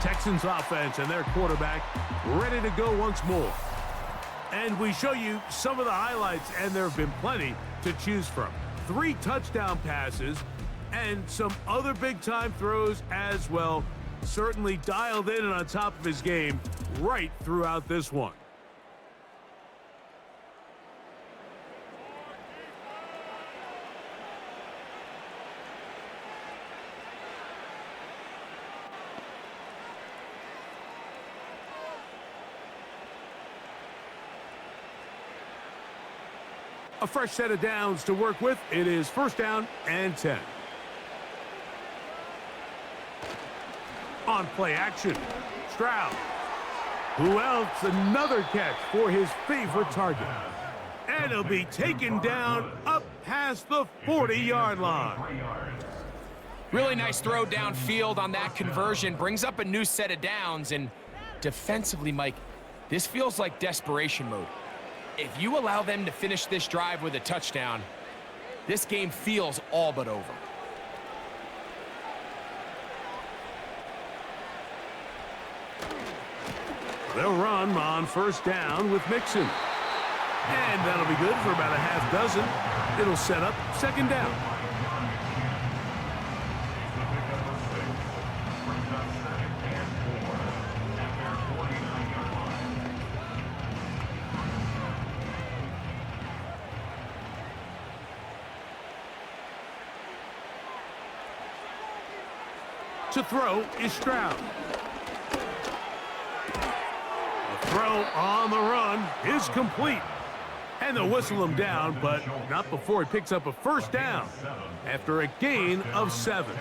Texans offense and their quarterback ready to go once more. And we show you some of the highlights, and there have been plenty to choose from. 3 touchdown passes and some other big-time throws as well. Certainly dialed in and on top of his game right throughout this one. A fresh set of downs to work with. It is 1st down and 10. On play action, Stroud. Who else? Another catch for his favorite target. And he'll be taken down up past the 40-yard line. Really nice throw downfield on that conversion. Brings up a new set of downs. And defensively, Mike, this feels like desperation mode. If you allow them to finish this drive with a touchdown, this game feels all but over. They'll run on 1st down with Mixon. And that'll be good for about a half dozen. It'll set up 2nd down. To throw is Stroud. A throw on the run is complete. And they'll whistle him down, but not before he picks up a 1st down after a gain of 7.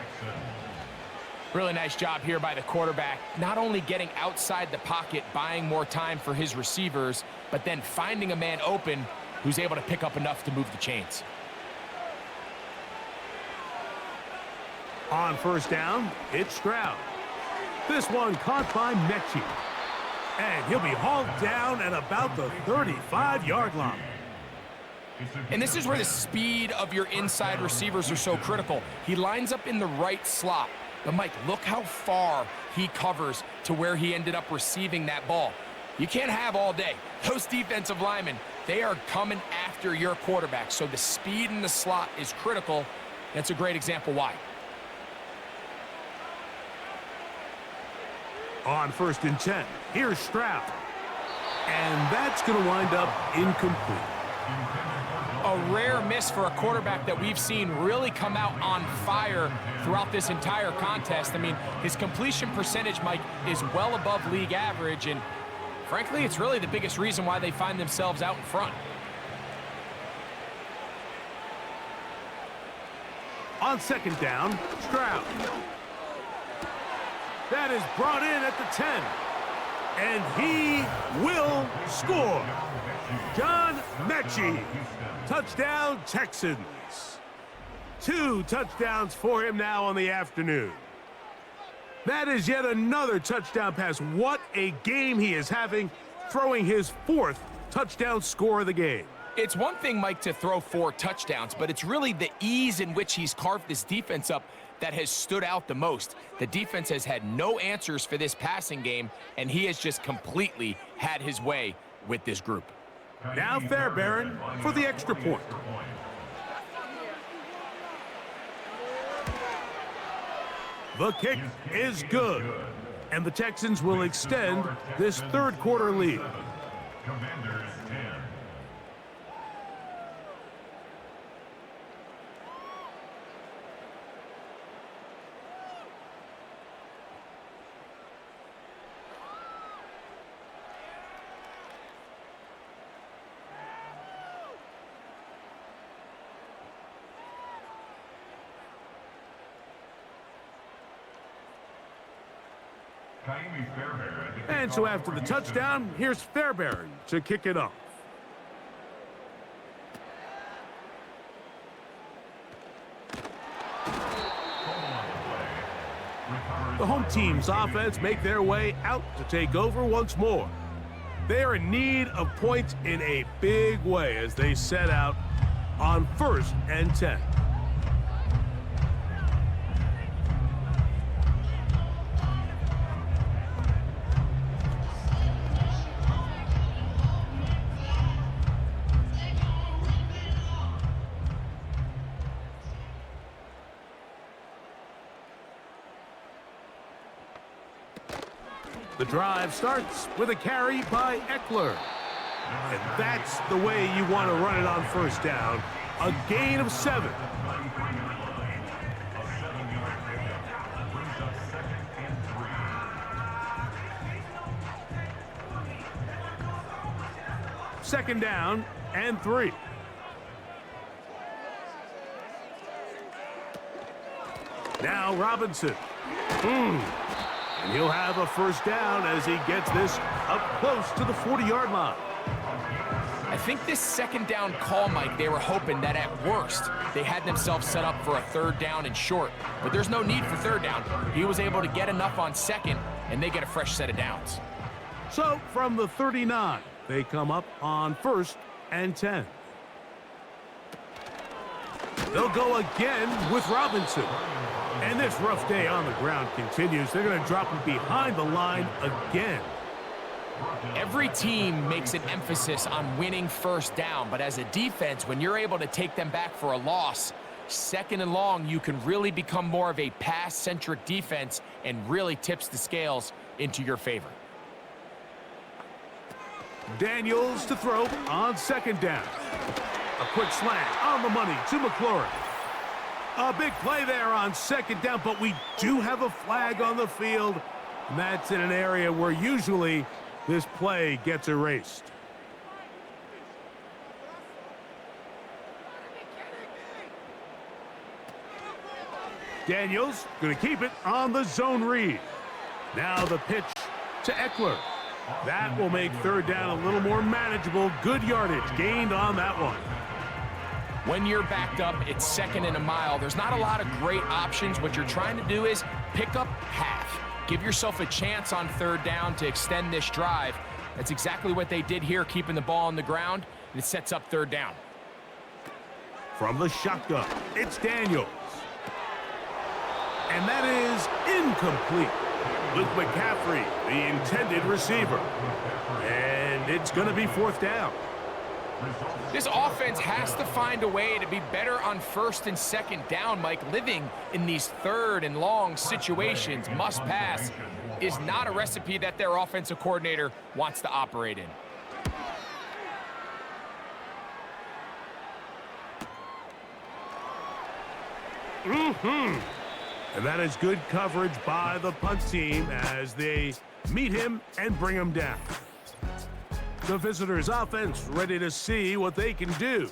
Really nice job here by the quarterback, not only getting outside the pocket, buying more time for his receivers, but then finding a man open who's able to pick up enough to move the chains. On 1st down, it's Stroud. This one caught by Mechie. And he'll be hauled down at about the 35-yard line. And this is where the speed of your inside receivers are so critical. He lines up in the right slot. But, Mike, look how far he covers to where he ended up receiving that ball. You can't have all day. Those defensive linemen, they are coming after your quarterback. So the speed in the slot is critical. That's a great example why. On 1st and 10, here's Stroud. And that's going to wind up incomplete. A rare miss for a quarterback that we've seen really come out on fire throughout this entire contest. I mean, his completion percentage, Mike, is well above league average, and frankly, it's really the biggest reason why they find themselves out in front. On second down, Stroud. That is brought in at the 10. And he will score. John Mechie. Touchdown, Texans. 2 touchdowns for him now on the afternoon. That is yet another touchdown pass. What a game he is having, throwing his 4th touchdown score of the game. It's one thing, Mike, to throw 4 touchdowns, but it's really the ease in which he's carved this defense up that has stood out the most. The defense has had no answers for this passing game, and he has just completely had his way with this group. Now Fairbairn for the extra point. The kick is good, and the Texans will extend this third quarter lead. Commanders 10. And so after the touchdown, here's Fairbairn to kick it off. The home team's offense make their way out to take over once more. They are in need of points in a big way as they set out on 1st and 10. The drive starts with a carry by Eckler. And that's the way you want to run it on 1st down. A gain of 7. Second down and 3. Now Robinson. And he'll have a 1st down as he gets this up close to the 40-yard line. I think this 2nd down call, Mike, they were hoping that at worst they had themselves set up for a 3rd down and short. But there's no need for 3rd down. He was able to get enough on 2nd, and they get a fresh set of downs. So from the 39, they come up on 1st and 10. They'll go again with Robinson. And this rough day on the ground continues. They're going to drop him behind the line again. Every team makes an emphasis on winning 1st down, but as a defense, when you're able to take them back for a loss, 2nd and long, you can really become more of a pass-centric defense and really tips the scales into your favor. Daniels to throw on 2nd down. A quick slant on the money to McLaurin. A big play there on 2nd down, but we do have a flag on the field, and that's in an area where usually this play gets erased. Daniels going to keep it on the zone read. Now the pitch to Eckler. That will make 3rd down a little more manageable. Good yardage gained on that one. When you're backed up, it's 2nd and a mile. There's not a lot of great options. What you're trying to do is pick up half. Give yourself a chance on 3rd down to extend this drive. That's exactly what they did here, keeping the ball on the ground, and it sets up 3rd down. From the shotgun, it's Daniels. And that is incomplete with McCaffrey, the intended receiver. And it's going to be 4th down. This offense has to find a way to be better on 1st and 2nd down, Mike. Living in these 3rd and long situations, must pass, is not a recipe that their offensive coordinator wants to operate in. And that is good coverage by the punt team as they meet him and bring him down. The visitors' offense ready to see what they can do.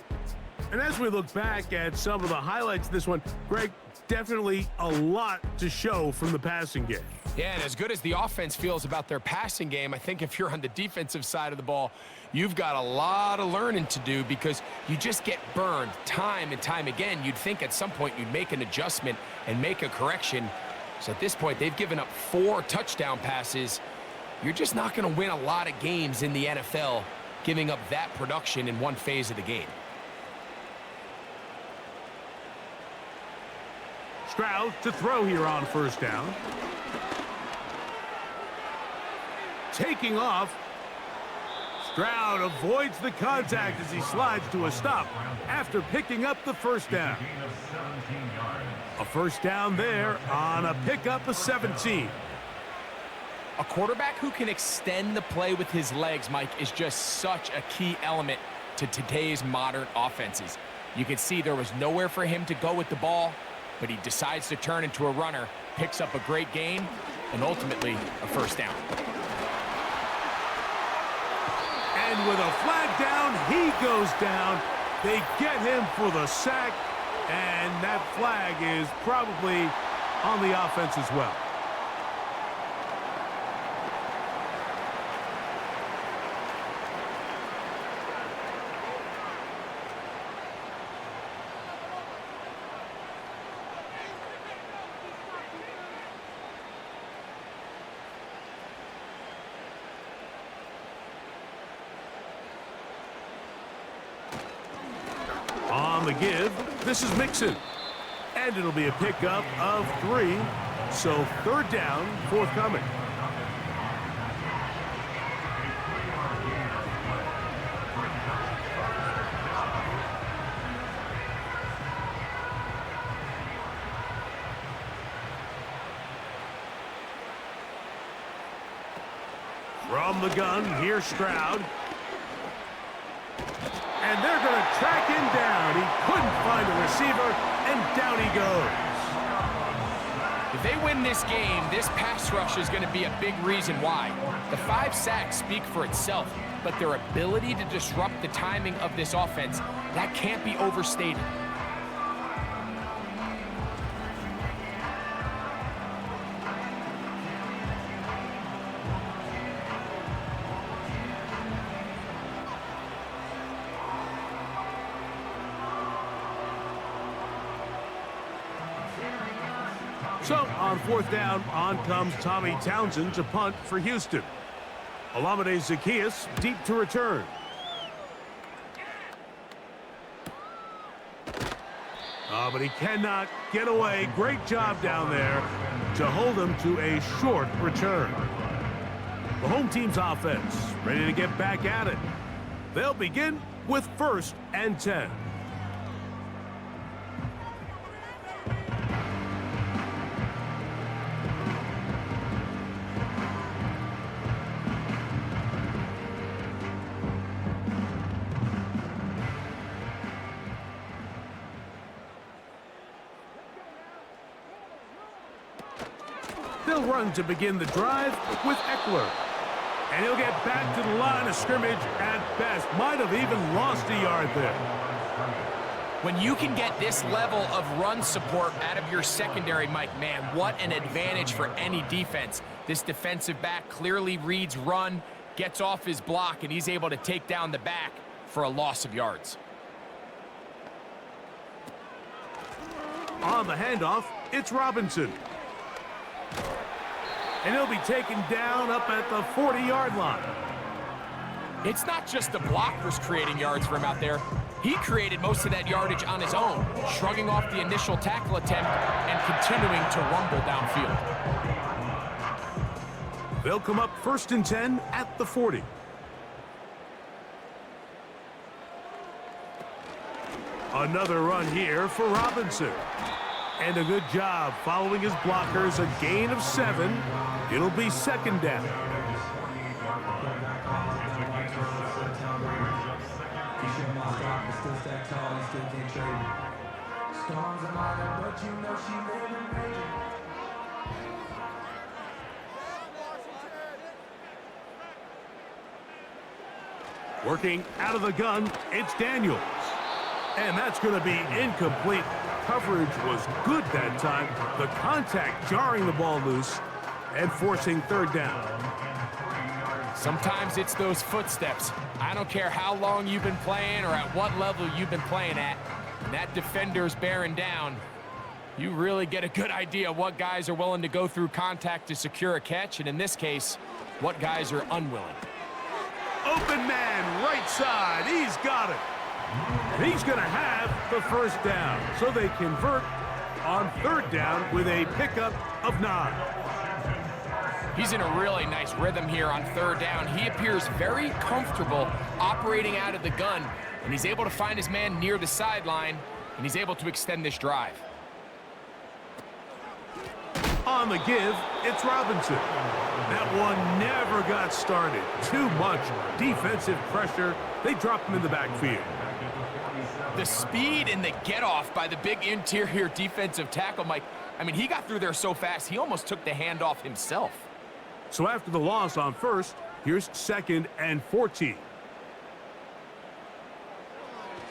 And as we look back at some of the highlights of this one, Greg, definitely a lot to show from the passing game. Yeah, and as good as the offense feels about their passing game, I think if you're on the defensive side of the ball, you've got a lot of learning to do because you just get burned time and time again. You'd think at some point you'd make an adjustment and make a correction. So at this point, they've given up 4 touchdown passes. You're just not going to win a lot of games in the NFL giving up that production in one phase of the game. Stroud to throw here on first down. Taking off. Stroud avoids the contact as he slides to a stop after picking up the first down. A first down there on a pickup of 17. A quarterback who can extend the play with his legs, Mike, is just such a key element to today's modern offenses. You can see there was nowhere for him to go with the ball, but he decides to turn into a runner, picks up a great gain, and ultimately a first down. And with a flag down, he goes down. They get him for the sack, and that flag is probably on the offense as well. On the give, this is Mixon. And it'll be a pickup of 3. So third down, forthcoming. From the gun, here's Stroud. And they're going to track him down. He couldn't find a receiver, and down he goes. If they win this game, this pass rush is going to be a big reason why. The 5 sacks speak for itself, but their ability to disrupt the timing of this offense, that can't be overstated. So, on fourth down, on comes Tommy Townsend to punt for Houston. Olamide Zaccheaus deep to return. But he cannot get away. Great job down there to hold him to a short return. The home team's offense ready to get back at it. They'll begin with 1st and 10. They'll run to begin the drive with Eckler. And he'll get back to the line of scrimmage at best. Might have even lost a yard there. When you can get this level of run support out of your secondary, Mike, man, what an advantage for any defense. This defensive back clearly reads run, gets off his block, and he's able to take down the back for a loss of yards. On the handoff, it's Robinson. And he'll be taken down up at the 40-yard line. It's not just the blockers creating yards for him out there. He created most of that yardage on his own, shrugging off the initial tackle attempt and continuing to rumble downfield. They'll come up 1st and 10 at the 40. Another run here for Robinson. And a good job following his blockers, a gain of 7. It'll be 2nd down. Working out of the gun, it's Daniels. And that's going to be incomplete. Coverage was good that time. The contact jarring the ball loose and forcing third down. Sometimes it's those footsteps. I don't care how long you've been playing or at what level you've been playing at. When that defender's bearing down, you really get a good idea what guys are willing to go through contact to secure a catch, and in this case, what guys are unwilling. Open man, right side. He's got it. And he's going to have the first down. So they convert on third down with a pickup of 9. He's in a really nice rhythm here on third down. He appears very comfortable operating out of the gun, and he's able to find his man near the sideline, and he's able to extend this drive. On the give, it's Robinson. That one never got started. Too much defensive pressure. They dropped him in the backfield. The speed and the get-off by the big interior defensive tackle, Mike. I mean, he got through there so fast, he almost took the handoff himself. So after the loss on first, here's 2nd and 14.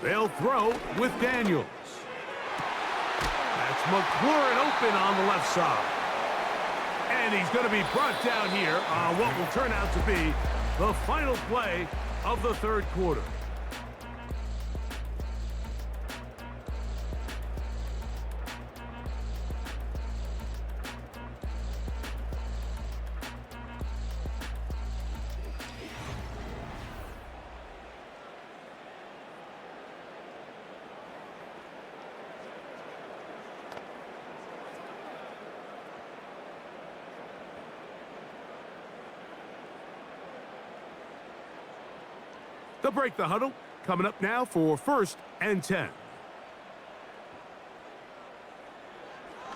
They'll throw with Daniels. That's McLaurin open on the left side. And he's going to be brought down here on what will turn out to be the final play of the third quarter. They'll break the huddle. Coming up now for 1st and 10.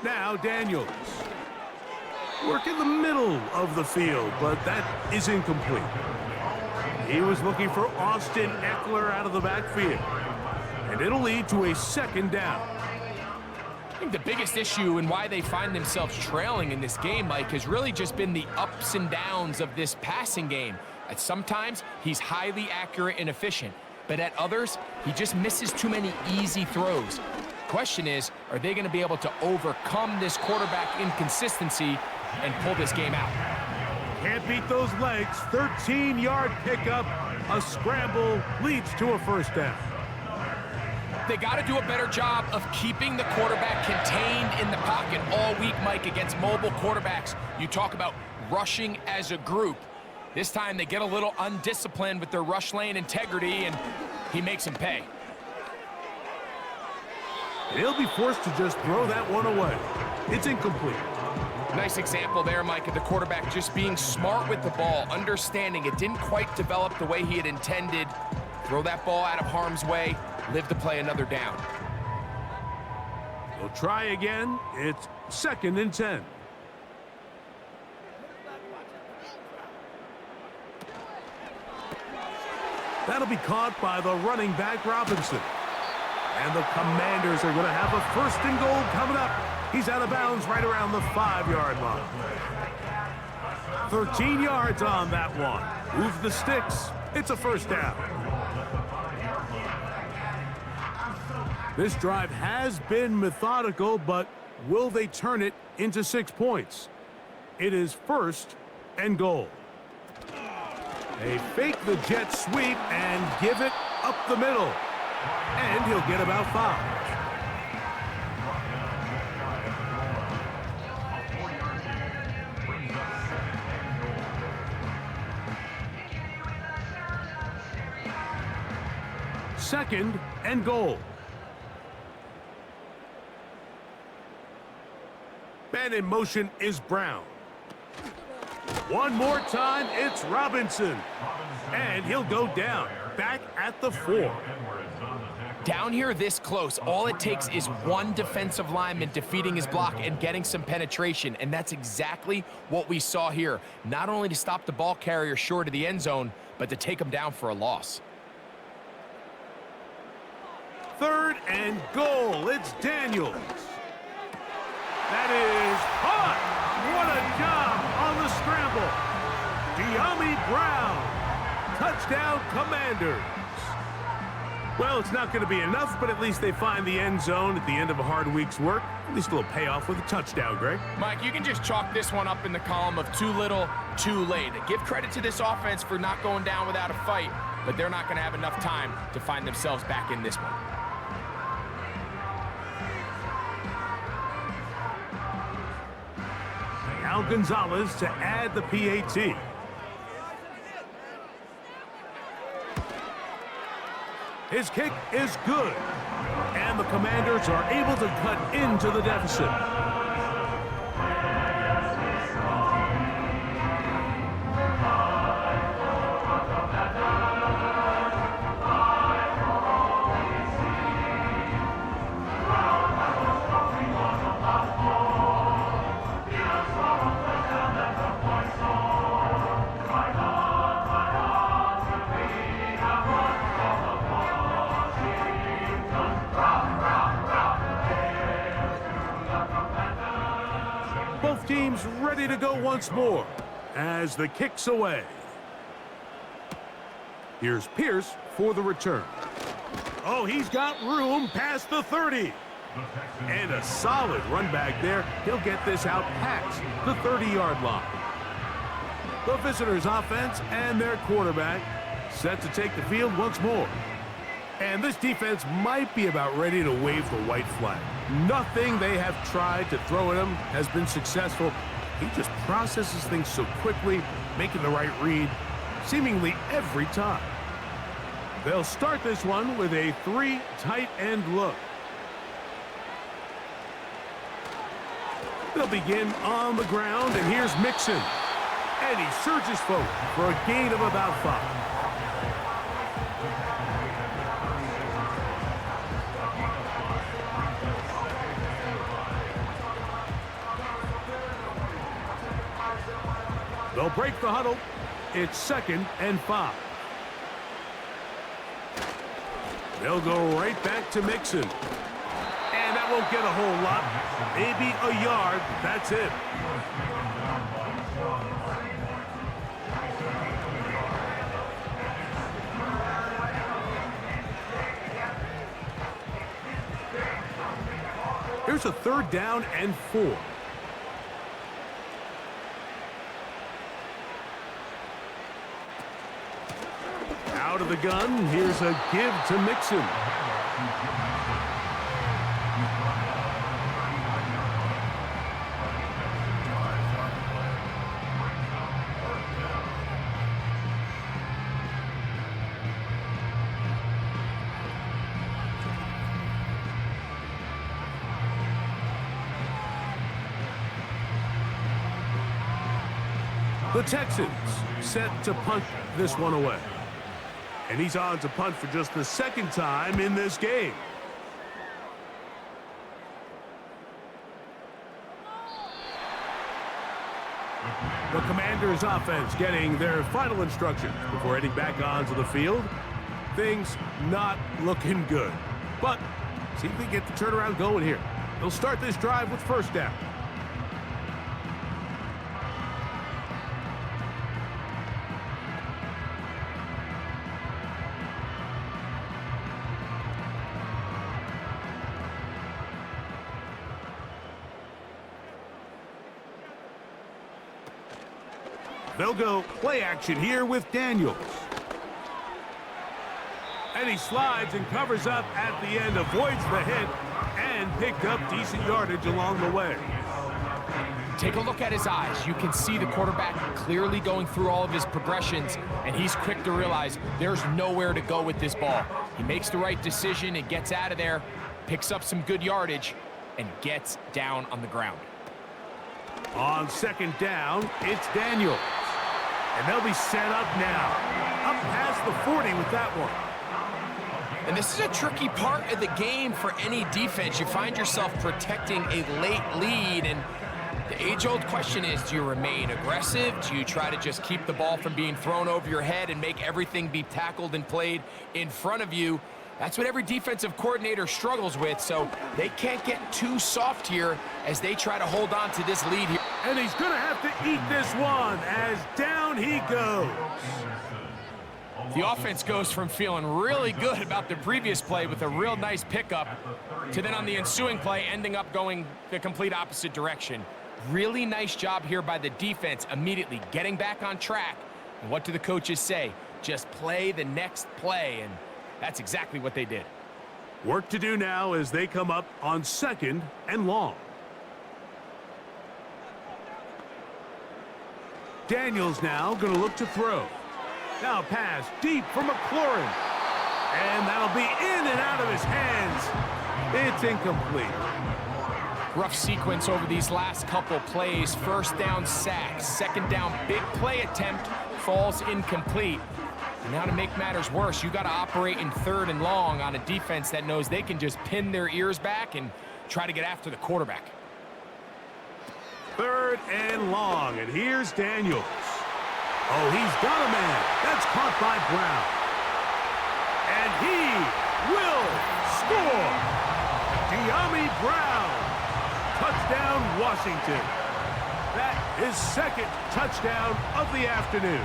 Now Daniels. Work in the middle of the field, but that is incomplete. He was looking for Austin Eckler out of the backfield. And it'll lead to a 2nd down. I think the biggest issue and why they find themselves trailing in this game, Mike, has really just been the ups and downs of this passing game. At sometimes, he's highly accurate and efficient, but at others, he just misses too many easy throws. Question is, are they going to be able to overcome this quarterback inconsistency and pull this game out? Can't beat those legs. 13-yard pickup. A scramble leads to a 1st down. They got to do a better job of keeping the quarterback contained in the pocket all week, Mike, against mobile quarterbacks. You talk about rushing as a group. This time they get a little undisciplined with their rush lane integrity, and he makes them pay. He'll be forced to just throw that one away. It's incomplete. Nice example there, Mike, of the quarterback just being smart with the ball, understanding it didn't quite develop the way he had intended. Throw that ball out of harm's way, live to play another down. They'll try again. It's 2nd and 10. That'll be caught by the running back, Robinson. And the Commanders are going to have a 1st and goal coming up. He's out of bounds right around the 5-yard line. 13 yards on that one. Move the sticks. It's a 1st down. This drive has been methodical, but will they turn it into 6 points? It is 1st and goal. They fake the jet sweep and give it up the middle. And he'll get about 5. Second and goal. Man in motion is Brown. One more time, it's Robinson. And he'll go down, back at the 4. Down here this close, all it takes is one defensive lineman defeating his block and getting some penetration, and that's exactly what we saw here. Not only to stop the ball carrier short of the end zone, but to take him down for a loss. 3rd and goal, it's Daniels. That is hot. What a job on the scramble. De'Ami Brown. Touchdown, Commanders. Well, it's not going to be enough, but at least they find the end zone at the end of a hard week's work. At least a little payoff with a touchdown, Greg. Mike, you can just chalk this one up in the column of too little, too late. Give credit to this offense for not going down without a fight, but they're not going to have enough time to find themselves back in this one. Al Gonzalez to add the PAT. His kick is good, and the Commanders are able to cut into the deficit. Both teams ready to go once more as the kick's away. Here's Pierce for the return. Oh, he's got room past the 30. And a solid run back there. He'll get this out past the 30-yard line. The visitors' offense and their quarterback set to take the field once more. And this defense might be about ready to wave the white flag. Nothing they have tried to throw at him has been successful. He just processes things so quickly, making the right read seemingly every time. They'll start this one with a 3 tight end look. They'll begin on the ground, and here's Mixon. And he surges forward for a gain of about 5. They'll break the huddle. It's 2nd and 5. They'll go right back to Mixon. And that won't get a whole lot. Maybe a yard. That's it. Here's a 3rd down and 4. Out of the gun, here's a give to Mixon. The Texans set to punt this one away. And he's on to punt for just the 2nd time in this game. The Commanders' offense getting their final instructions before heading back onto the field. Things not looking good. But see if they get the turnaround going here. They'll start this drive with 1st down. They'll go play action here with Daniels. And he slides and covers up at the end, avoids the hit, and picked up decent yardage along the way. Take a look at his eyes. You can see the quarterback clearly going through all of his progressions, and he's quick to realize there's nowhere to go with this ball. He makes the right decision and gets out of there, picks up some good yardage, and gets down on the ground. On 2nd down, it's Daniels. And they'll be set up now. Up past the 40 with that one. And this is a tricky part of the game for any defense. You find yourself protecting a late lead, and the age-old question is, do you remain aggressive? Do you try to just keep the ball from being thrown over your head and make everything be tackled and played in front of you? That's what every defensive coordinator struggles with, so they can't get too soft here as they try to hold on to this lead here. And he's going to have to eat this one as down he goes. The offense goes from feeling really good about the previous play with a real nice pickup to then on the ensuing play ending up going the complete opposite direction. Really nice job here by the defense, immediately getting back on track. And what do the coaches say? Just play the next play, and that's exactly what they did. Work to do now as they come up on 2nd and long. Daniels now going to look to throw. Now a pass deep for McLaurin. And that'll be in and out of his hands. It's incomplete. Rough sequence over these last couple plays. First down sack, second down big play attempt falls incomplete. And now to make matters worse, you got to operate in 3rd and long on a defense that knows they can just pin their ears back and try to get after the quarterback. 3rd and long, and here's Daniels. Oh, he's got a man. That's caught by Brown. And he will score. De'Ami Brown. Touchdown, Washington. That is 2nd touchdown of the afternoon.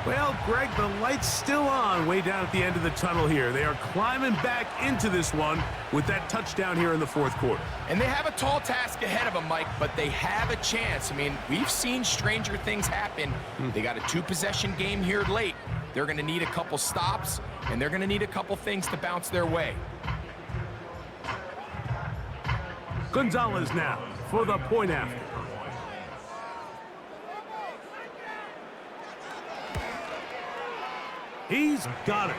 Well, Greg, the light's still on way down at the end of the tunnel here. They are climbing back into this one with that touchdown here in the 4th quarter. And they have a tall task ahead of them, Mike, but they have a chance. I mean, we've seen stranger things happen. They got a 2-possession game here late. They're going to need a couple stops, and they're going to need a couple things to bounce their way. Gonzalez now for the point after. He's got it.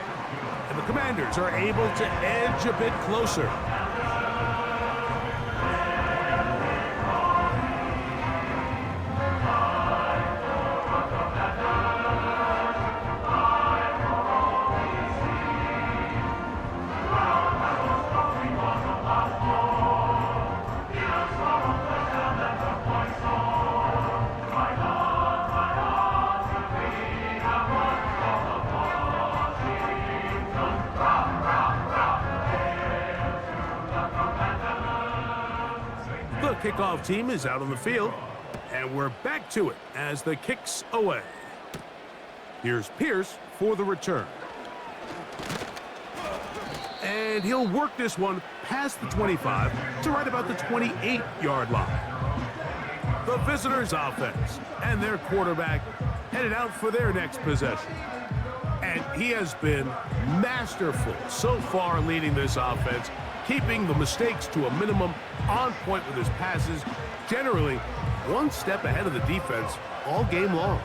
And the Commanders are able to edge a bit closer. The kickoff team is out on the field, and we're back to it as the kick's away. Here's Pierce for the return. And he'll work this one past the 25 to right about the 28-yard line. The visitors' offense and their quarterback headed out for their next possession. And he has been masterful so far leading this offense, keeping the mistakes to a minimum, on point with his passes, generally one step ahead of the defense all game long.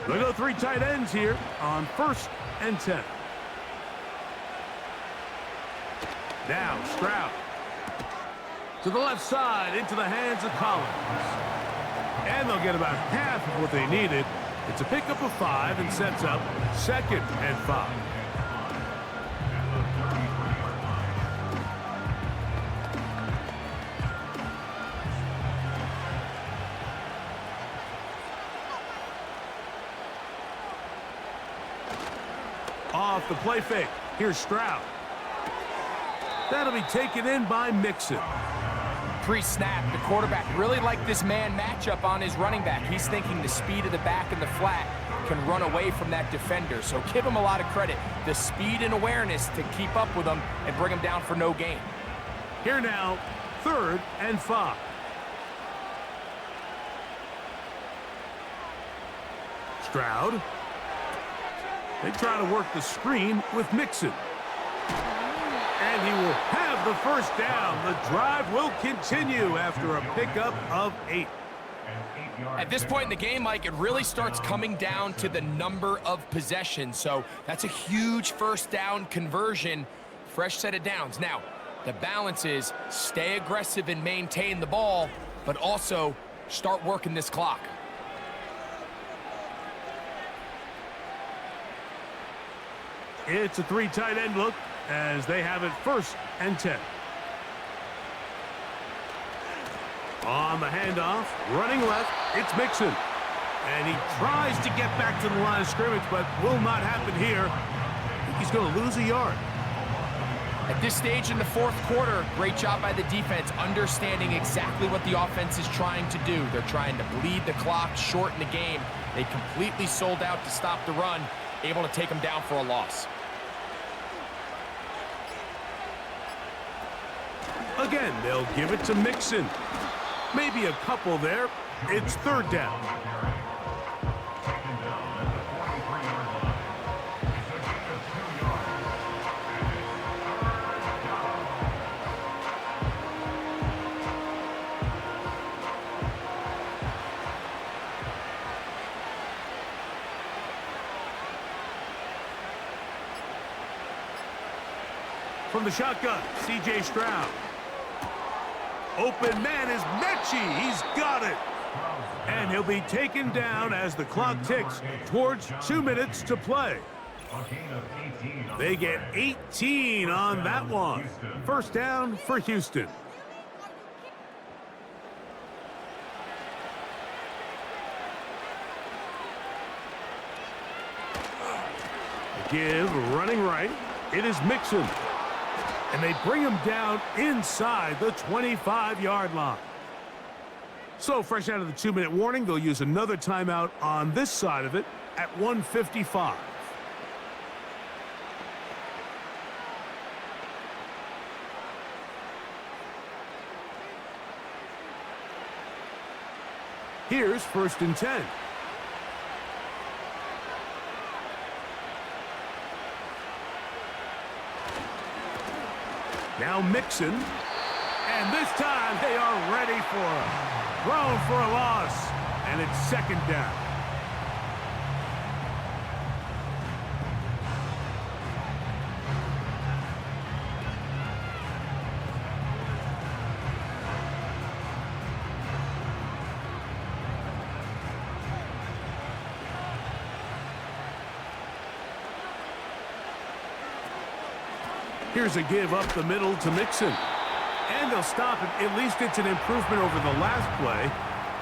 They go 3 tight ends here on 1st and 10. Now Stroud to the left side into the hands of Collins. And they'll get about half of what they needed. It's a pickup of 5 and sets up 2nd and 5. Off the play fake. Here's Stroud. That'll be taken in by Mixon. Pre-snap, the quarterback really liked this man matchup on his running back. He's thinking the speed of the back in the flat can run away from that defender. So give him a lot of credit. The speed and awareness to keep up with him and bring him down for no gain. Here now, 3rd and 5. Stroud. They try to work the screen with Mixon. And he will have the first down. The drive will continue after a pickup of 8. At this point in the game, Mike, it really starts coming down to the number of possessions. So that's a huge first down conversion. Fresh set of downs. Now, the balance is stay aggressive and maintain the ball, but also start working this clock. It's a 3 tight end look as they have it 1st and 10. On the handoff, running left, it's Mixon. And he tries to get back to the line of scrimmage, but will not happen here. I think he's going to lose a yard. At this stage in the fourth quarter, great job by the defense, understanding exactly what the offense is trying to do. They're trying to bleed the clock, shorten the game. They completely sold out to stop the run, able to take them down for a loss. Again, they'll give it to Mixon. Maybe a couple there. It's third down. From the shotgun, C.J. Stroud. Open man is Mechie. He's got it. And he'll be taken down as the clock ticks towards 2 minutes to play. They get 18 on that one. First down for Houston. Give running right. It is Mixon. And they bring him down inside the 25-yard line. So fresh out of the 2-minute warning, they'll use another timeout on this side of it at 1:55. Here's 1st and 10. Now Mixon, and this time they are ready for him. Thrown for a loss, and it's second down. Here's a give up the middle to Mixon. And they'll stop it. At least it's an improvement over the last play.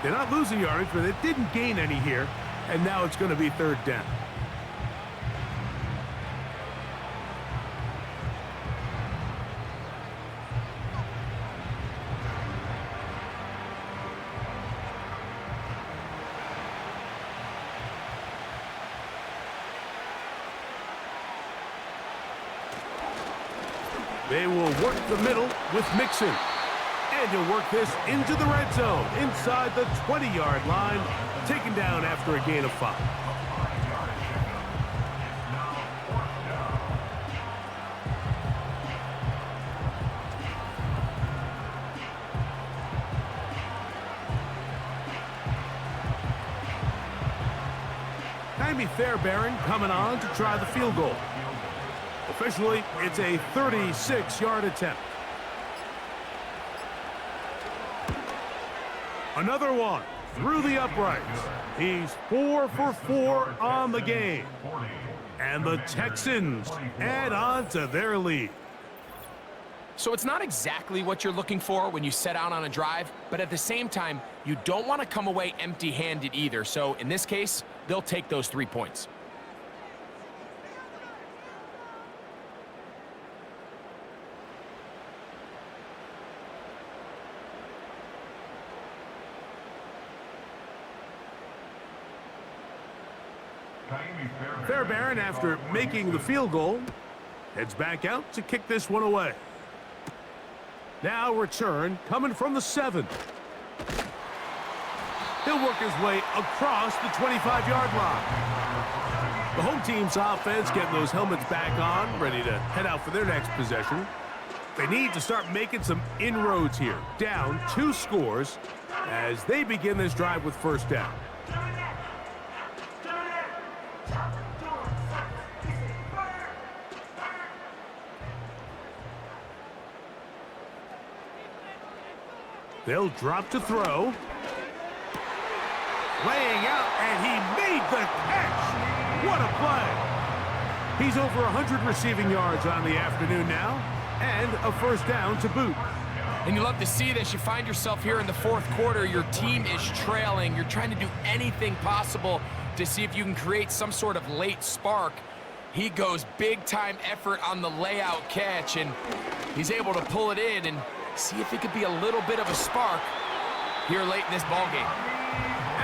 They're not losing yardage, but they didn't gain any here. And now it's going to be third down. They will work the middle with Mixon. And he'll work this into the red zone, inside the 20-yard line, taken down after a gain of 5. Jaime Fairbairn coming on to try the field goal. Officially, it's a 36-yard attempt. Another one through the uprights. He's 4 for 4 on the game. And the Texans add on to their lead. So it's not exactly what you're looking for when you set out on a drive, but at the same time, you don't want to come away empty-handed either. So in this case, they'll take those 3 points. Fairbairn, after making the field goal, heads back out to kick this one away. Now return coming from the 7. He'll work his way across the 25-yard line. The home team's offense getting those helmets back on, ready to head out for their next possession. They need to start making some inroads here. Down 2 scores as they begin this drive with first down. They'll drop to throw. Laying out, and he made the catch. What a play. He's over 100 receiving yards on the afternoon now, and a first down to boot. And you love to see this. You find yourself here in the fourth quarter. Your team is trailing. You're trying to do anything possible to see if you can create some sort of late spark. He goes big-time effort on the layout catch, and he's able to pull it in and see if it could be a little bit of a spark here late in this ballgame.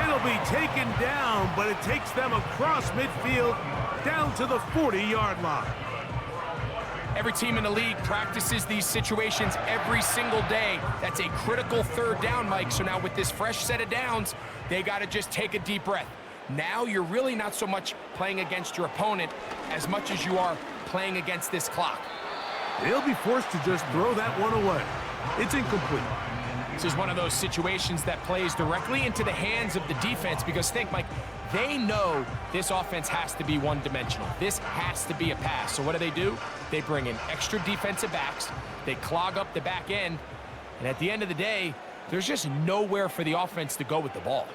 It'll be taken down, but it takes them across midfield down to the 40-yard line. Every team in the league practices these situations every single day. That's a critical third down, Mike. So now with this fresh set of downs, they got to just take a deep breath. Now you're really not so much playing against your opponent as much as you are playing against this clock. They'll be forced to just throw that one away. It's incomplete. This is one of those situations that plays directly into the hands of the defense because think, Mike, they know this offense has to be one-dimensional. This has to be a pass. So what do? They bring in extra defensive backs. They clog up the back end. And at the end of the day, there's just nowhere for the offense to go with the ball.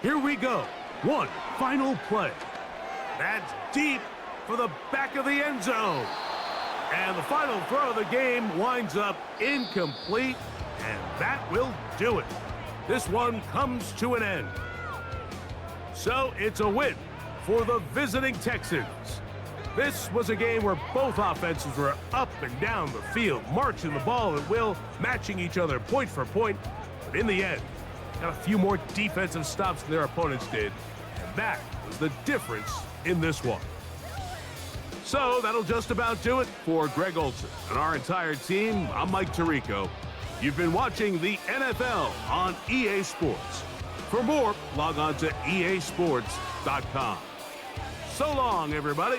Here we go. One final play. That's deep for the back of the end zone. And the final throw of the game winds up incomplete, and that will do it. This one comes to an end. So it's a win for the visiting Texans. This was a game where both offenses were up and down the field, marching the ball at will, matching each other point for point. But in the end, got a few more defensive stops than their opponents did, and that was the difference in this one. So that'll just about do it for Greg Olson and our entire team. I'm Mike Tirico. You've been watching the NFL on EA Sports. For more, log on to easports.com. So long, everybody.